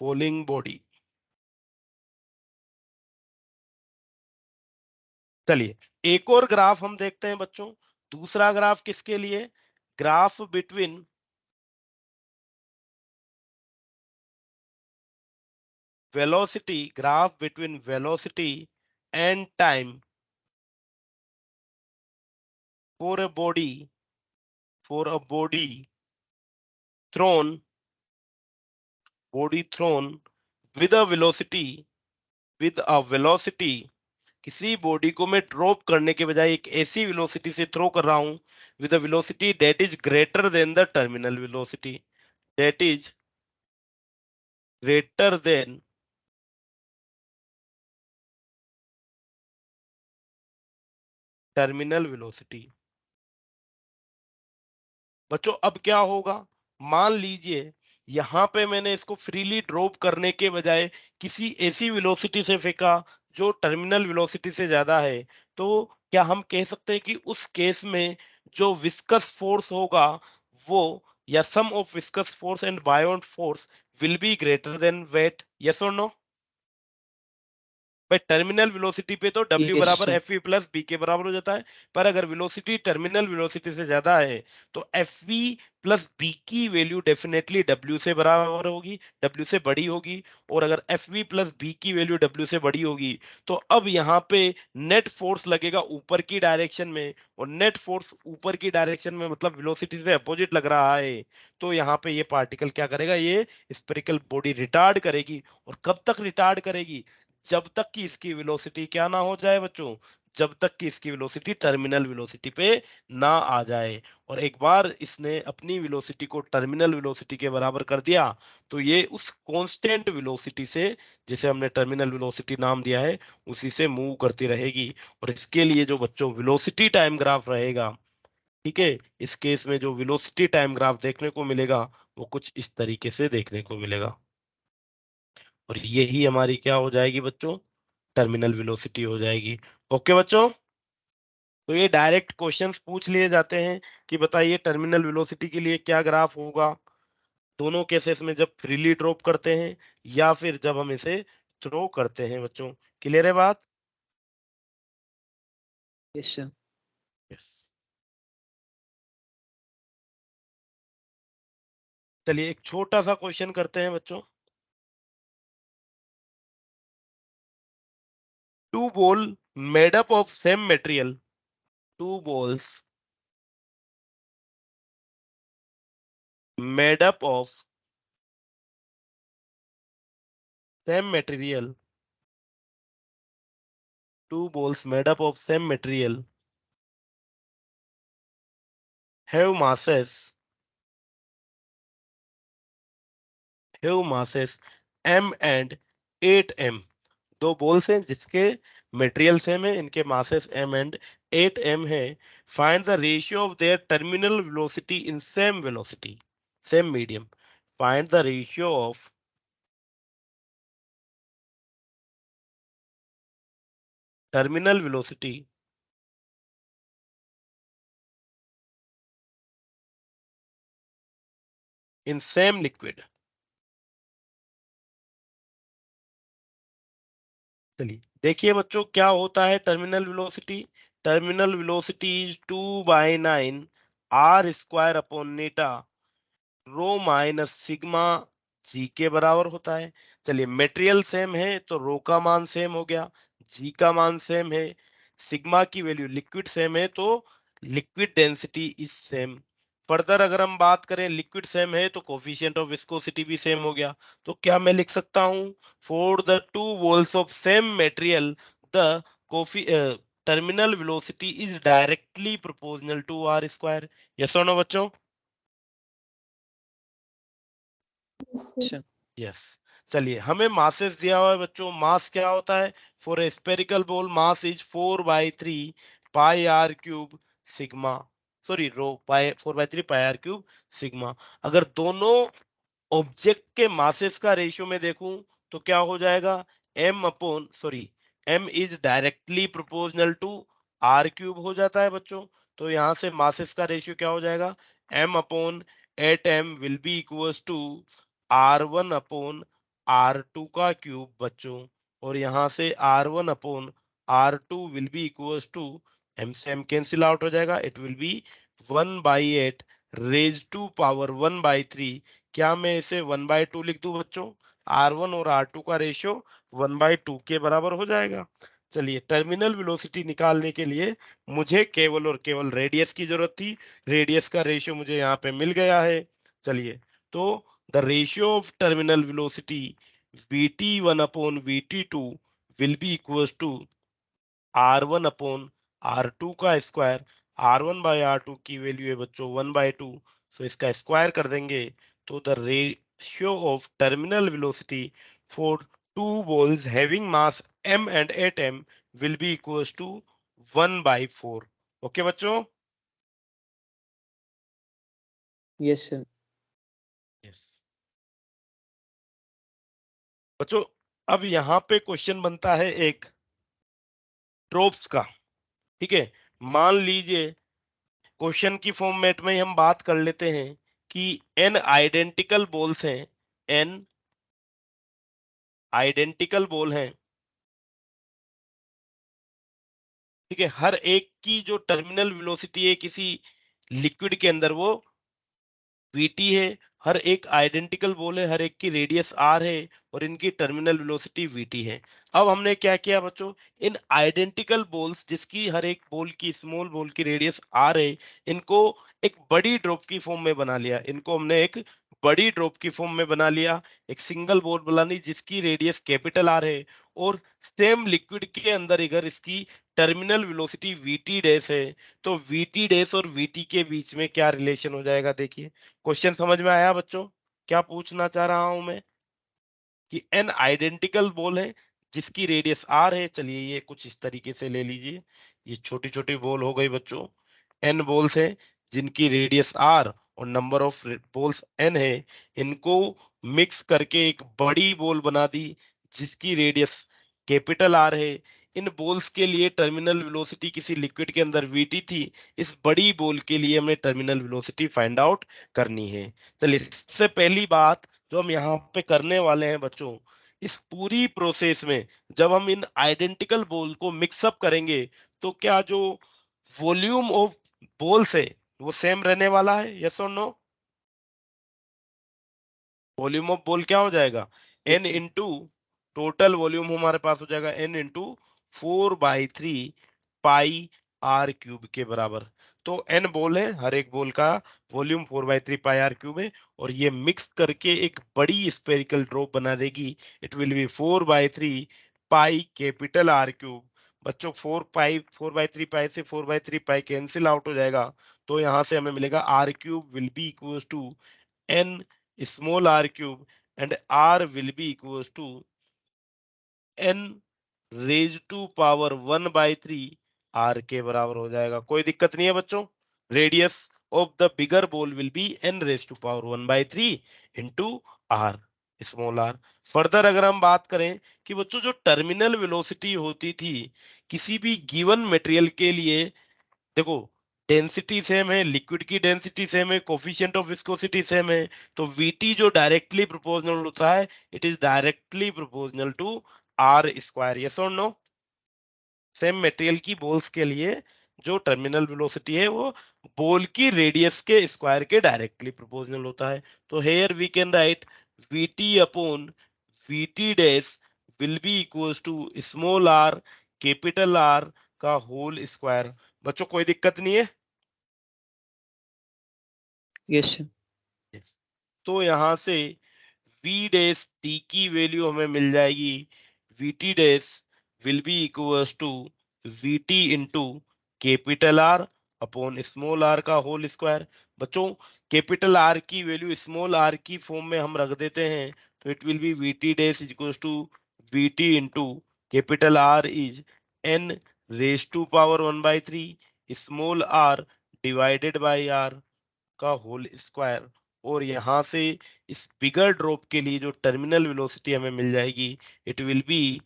falling body. चलिए एक और ग्राफ हम देखते हैं बच्चों, दूसरा ग्राफ किसके लिए, graph between velocity, graph between velocity and time for a body, for a body thrown body thrown with a velocity, किसी बॉडी को मैं ड्रॉप करने के बजाय एक ऐसी वेलोसिटी से थ्रो कर रहा हूं with a velocity that is greater than the terminal velocity, that is greater than terminal velocity. बच्चों अब क्या होगा, मान लीजिए यहां पे मैंने इसको फ्रीली ड्रॉप करने के बजाय किसी ऐसी वेलोसिटी से फेंका जो टर्मिनल वेलोसिटी से ज्यादा है, तो क्या हम कह सकते हैं कि उस केस में जो विस्कस फोर्स होगा वो, या sum of viscous force and buoyant force will be greater than weight, yes और नो? भाई टर्मिनल वेलोसिटी पे तो W Yes, बराबर sir. F V plus B के बराबर हो जाता है, पर अगर वेलोसिटी टर्मिनल वेलोसिटी से ज्यादा है तो एफ वी प्लस बी की वैल्यू डेफिनेटली W से बराबर होगी, W से बड़ी होगी। और अगर एफ वी प्लस बी की वैल्यू W से बड़ी होगी तो अब यहाँ पे नेट फोर्स लगेगा ऊपर की डायरेक्शन में, और नेट फोर्स ऊपर की डायरेक्शन में मतलब वेलोसिटी से अपोजिट लग रहा है, तो यहाँ पे ये पार्टिकल क्या करेगा, ये स्फेरिकल बॉडी रिटार्ड करेगी। और कब तक रिटार्ड करेगी, जब तक कि इसकी वेलोसिटी क्या ना हो जाए बच्चों, जब तक कि इसकी वेलोसिटी टर्मिनल वेलोसिटी पे ना आ जाए। और एक बार इसने अपनी वेलोसिटी को टर्मिनल वेलोसिटी के बराबर कर दिया तो ये उस कांस्टेंट वेलोसिटी से, जिसे हमने टर्मिनल वेलोसिटी नाम दिया है, उसी से मूव करती रहेगी। और इसके लिए जो बच्चों वेलोसिटी टाइम ग्राफ रहेगा, ठीक है, इस केस में जो वेलोसिटी टाइम ग्राफ देखने को मिलेगा वो कुछ इस तरीके से देखने को मिलेगा। और यही हमारी क्या हो जाएगी बच्चों, टर्मिनल वेलोसिटी हो जाएगी। ओके बच्चों, तो ये डायरेक्ट क्वेश्चंस पूछ लिए जाते हैं कि बताइए टर्मिनल वेलोसिटी के लिए क्या ग्राफ होगा, दोनों केसेस में, जब फ्रीली ड्रॉप करते हैं या फिर जब हम इसे थ्रो करते हैं। बच्चों क्लियर है बात? Yes, sir. यस। चलिए एक छोटा सा क्वेश्चन करते हैं बच्चों। Two ball made up of same material, two balls made up of same material, two balls made up of same material have masses m and 8m। दो बॉल्स हैं जिसके मटेरियल सेम है, इनके मासेस m एंड 8m है। Find the ratio of their terminal velocity in same velocity, same medium. Find the ratio of terminal velocity in same liquid. चलिए देखिए बच्चों क्या होता है terminal velocity. Terminal velocity is 2/9 r square upon नेटा रो minus sigma G के बराबर होता है। चलिए मटेरियल सेम है तो रो का मान सेम हो गया, जी का मान सेम है, सिग्मा की वैल्यू, लिक्विड सेम है तो liquid density is same. Further अगर हम बात करें लिक्विड सेम है तो कोफिशिएंट ऑफ विस्कोसिटी भी सेम हो गया। तो क्या मैं लिख सकता हूं, for the two balls of same material the कोफी terminal velocity is directly proportional to R square. Yes और नो बच्चों? Yes, sir. Sir. यस। चलिए हमें मासेस दिया हुआ है बच्चों, मास क्या होता है, for a spherical ball mass is 4/3 pi R cube sigma, sorry rho pi 4/3 pi R cube sigma. अगर दोनों ऑब्जेक्ट के मासेस का रेशियो में देखूं तो क्या हो जाएगा, m is directly proportional to R cube हो जाता है बच्चों। तो यहां से मासेस का रेशियो क्या हो जाएगा, m/8m will be equals to r1/r2 का क्यूब बच्चों। और यहां से r1/r2 will be equals to, m से m कैंसिल आउट हो जाएगा, it will be 1/8 raise to power 1/3। क्या मैं इसे 1/2 लिख दूं बच्चों, R1 और R2 का रेशियो 1/2 के बराबर हो जाएगा। चलिए टर्मिनल वेलोसिटी निकालने के लिए मुझे केवल और केवल रेडियस की जरूरत थी, रेडियस का रेशियो मुझे यहाँ पे मिल गया है। चलिए तो the ratio of terminal velocity vt1 upon vt2 will be equals to r1 upon r2 का स्क्वायर। r1 बाय r2 की वैल्यू है बच्चों 1/2, सो इसका स्क्वायर कर देंगे तो the ratio of terminal velocity for two balls having mass m and eight m will be equals to 1/4। Okay बच्चों? Yes, sir. यस बच्चों, अब यहाँ पे क्वेश्चन बनता है एक ड्रॉप्स का। ठीक है, मान लीजिए क्वेश्चन की फॉर्मेट में हम बात कर लेते हैं कि n आइडेंटिकल बॉल्स हैं, n आइडेंटिकल बॉल हैं। ठीक है, हर एक की जो टर्मिनल वेलोसिटी है किसी लिक्विड के अंदर वो vt है। हर एक आइडेंटिकल बॉल है, हर एक की रेडियस r है और इनकी टर्मिनल वेलोसिटी vt है। अब हमने क्या किया बच्चों, इन आइडेंटिकल बॉल्स जिसकी हर एक बॉल की स्मॉल बॉल की रेडियस r है, इनको एक बड़ी ड्रॉप की फॉर्म में बना लिया। इनको हमने एक बड़ी ड्रॉप की फॉर्म में बना लिया, एक सिंगल बॉल बनानी जिसकी रेडियस कैपिटल r है और सेम लिक्विड के अंदर अगर इसकी टर्मिनल वेलोसिटी vt डैश है तो vt डैश और vt के बीच में क्या रिलेशन हो जाएगा। देखिए, क्वेश्चन समझ में आया बच्चों? क्या पूछना चाह रहा हूं मैं कि n आइडेंटिकल बॉल है जिसकी रेडियस r है। चलिए ये कुछ इस तरीके से ले लीजिए, ये छोटी छोटी बॉल हो गई बच्चों। n बॉल्स है जिनकी रेडियस r और नंबर ऑफ बॉल्स n है, इनको मिक्स करके एक बड़ी बॉल बना दी जिसकी रेडियस कैपिटल r है। इन बॉल्स के लिए टर्मिनल वेलोसिटी किसी लिक्विड के अंदर vt थी, इस बड़ी बॉल के लिए हमें टर्मिनल वेलोसिटी फाइंड आउट करनी है। चलिए, इससे पहली बात जो हम यहाँ पे करने वाले हैं बच्चों, इस पूरी प्रोसेस में जब हम इन आइडेंटिकल बॉल को मिक्सअप करेंगे तो क्या जो वॉल्यूम ऑफ बॉल्स है वो सेम रहने वाला है? यस और नो? वॉल्यूम ऑफ बॉल क्या हो जाएगा? Yes, N sir. Into total volume हमारे पास हो जाएगा N into 4/3 pi R cube के बराबर। तो एन बॉल है, हर एक बॉल का वॉल्यूम 4/3 पाई आर क्यूब है और ये मिक्स करके एक बड़ी स्फेरिकल ड्रॉप बना देगी। It will be 4/3 pi capital R cube. बच्चों 4/3 पाई से 4/3 पाई कैंसिल आउट हो जाएगा, तो यहाँ से हमें मिलेगा R cube will be equal to n small r cube and r will be equals to n raised to power 1/3 r के बराबर हो जाएगा। कोई दिक्कत नहीं है बच्चों? Radius of the bigger ball will be n raised to power 1/3 into r small r। Further अगर हम बात करें कि बच्चों जो टर्मिनल वेलोसिटी होती थी किसी भी गिवन मटेरियल के लिए, देखो डेंसिटी सेम है, लिक्विड की डेंसिटी सेम है, कोफिशिएंट ऑफ विस्कोसिटी सेम है, तो vt जो डायरेक्टली प्रोपोर्शनल होता है, it is directly proportional to R square. Yes और नो? सेम मटेरियल की बॉल्स के लिए जो टर्मिनल वेलोसिटी है वो बॉल की रेडियस के स्क्वायर के डायरेक्टली प्रोपोर्शनल होता है। तो here we can write vt upon vt dash will be equals to small R capital R का होल स्क्वायर। बच्चों कोई दिक्कत नहीं है? Yes, sir. Yes. तो यहां से v डैश t की वैल्यू हमें मिल जाएगी, vt dash will be equals to vt into capital R upon small R का होल स्क्वायर। बच्चों कैपिटल आर की वैल्यू स्मॉल आर की फॉर्म में हम रख देते हैं तो it will be vt dash equals to vt into capital R is n raise to power 1/3 small R divided by R का होल स्क्वायर। और यहां से इस बिगर ड्रॉप के लिए जो टर्मिनल वेलोसिटी हमें मिल जाएगी, it will be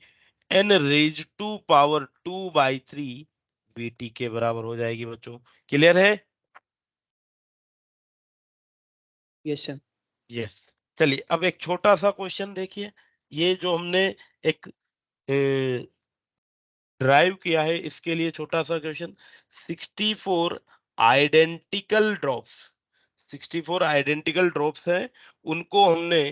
n raise to power 2/3 vt के बराबर हो जाएगी। बच्चों क्लियर है? Yes, sir. यस। चलिए अब एक छोटा सा क्वेश्चन देखिए, ये जो हमने एक ड्राइव किया है इसके लिए छोटा सा question. 64 identical drops 64 identical drops है, उनको हमने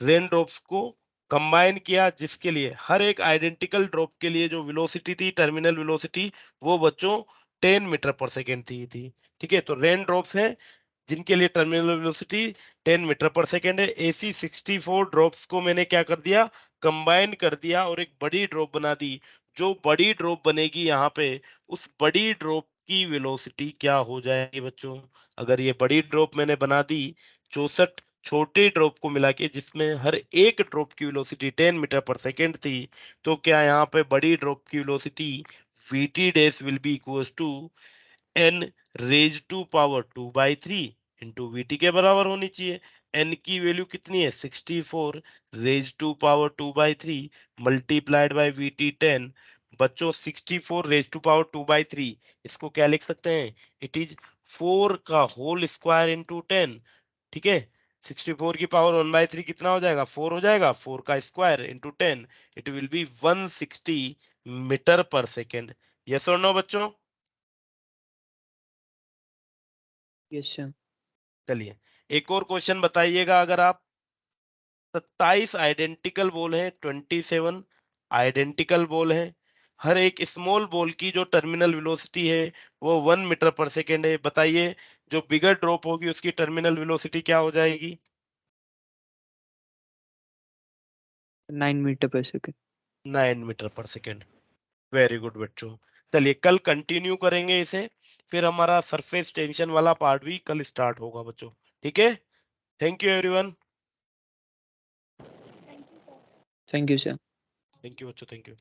रेन ड्रॉप्स को कंबाइन किया जिसके लिए हर एक आइडेंटिकल ड्रॉप के लिए जो वेलोसिटी थी टर्मिनल वेलोसिटी वो बच्चों 10 मीटर पर सेकेंड थी। ठीक है, तो रेन ड्रॉप्स है, जिनके लिए टर्मिनल वेलोसिटी 10 मीटर पर सेकेंड है। ऐसी 64 ड्रॉप्स को मैंने क्या कर दिया, कंबाइन कर दिया और एक बड़ी ड्रॉप बना दी। जो बड़ी ड्रॉप बनेगी यहाँ पे, उस बड़ी ड्रॉप की वेलोसिटी क्या हो जाएगी बच्चों? अगर ये बड़ी ड्रॉप मैंने बना दी 64 छोटी ड्रॉप को मिला के, जिसमें हर एक ड्रॉप की वेलोसिटी 10 मीटर पर सेकेंड थी, तो क्या यहाँ पे बड़ी ड्रॉप की velocity vt dash will be equals to n raise to power 2/3 into VT के बराबर होनी चाहिए। n की वैल्यू कितनी है? 64 raise to power 2/3 multiplied by VT 10। बच्चों 64 रेज टू पावर 2/3, इसको क्या लिख सकते हैं? इट इज 4 का होल स्क्वायर इंटू 10। ठीक है, 64 की पावर 1/3 कितना हो जाएगा? 4 हो जाएगा। 4 का square into 10, it will be 160 metre पर सेकेंड। यस और नो बच्चों? Yes, sir. चलिए एक और क्वेश्चन बताइएगा। अगर आप 27 आइडेंटिकल बॉल हैं, 27 आइडेंटिकल बॉल हैं, हर एक स्मॉल बॉल की जो टर्मिनल वेलोसिटी है वो 1 मीटर पर सेकेंड है, बताइए जो बिगर ड्रॉप होगी उसकी टर्मिनल वेलोसिटी क्या हो जाएगी? 9 meter per second. 9 मीटर पर सेकेंड। वेरी गुड बच्चों। चलिए कल कंटिन्यू करेंगे इसे, फिर हमारा सरफेस टेंशन वाला पार्ट भी कल स्टार्ट होगा बच्चों। ठीक है, thank you everyone. Thank you, sir. Thank you बच्चों, थैंक यू।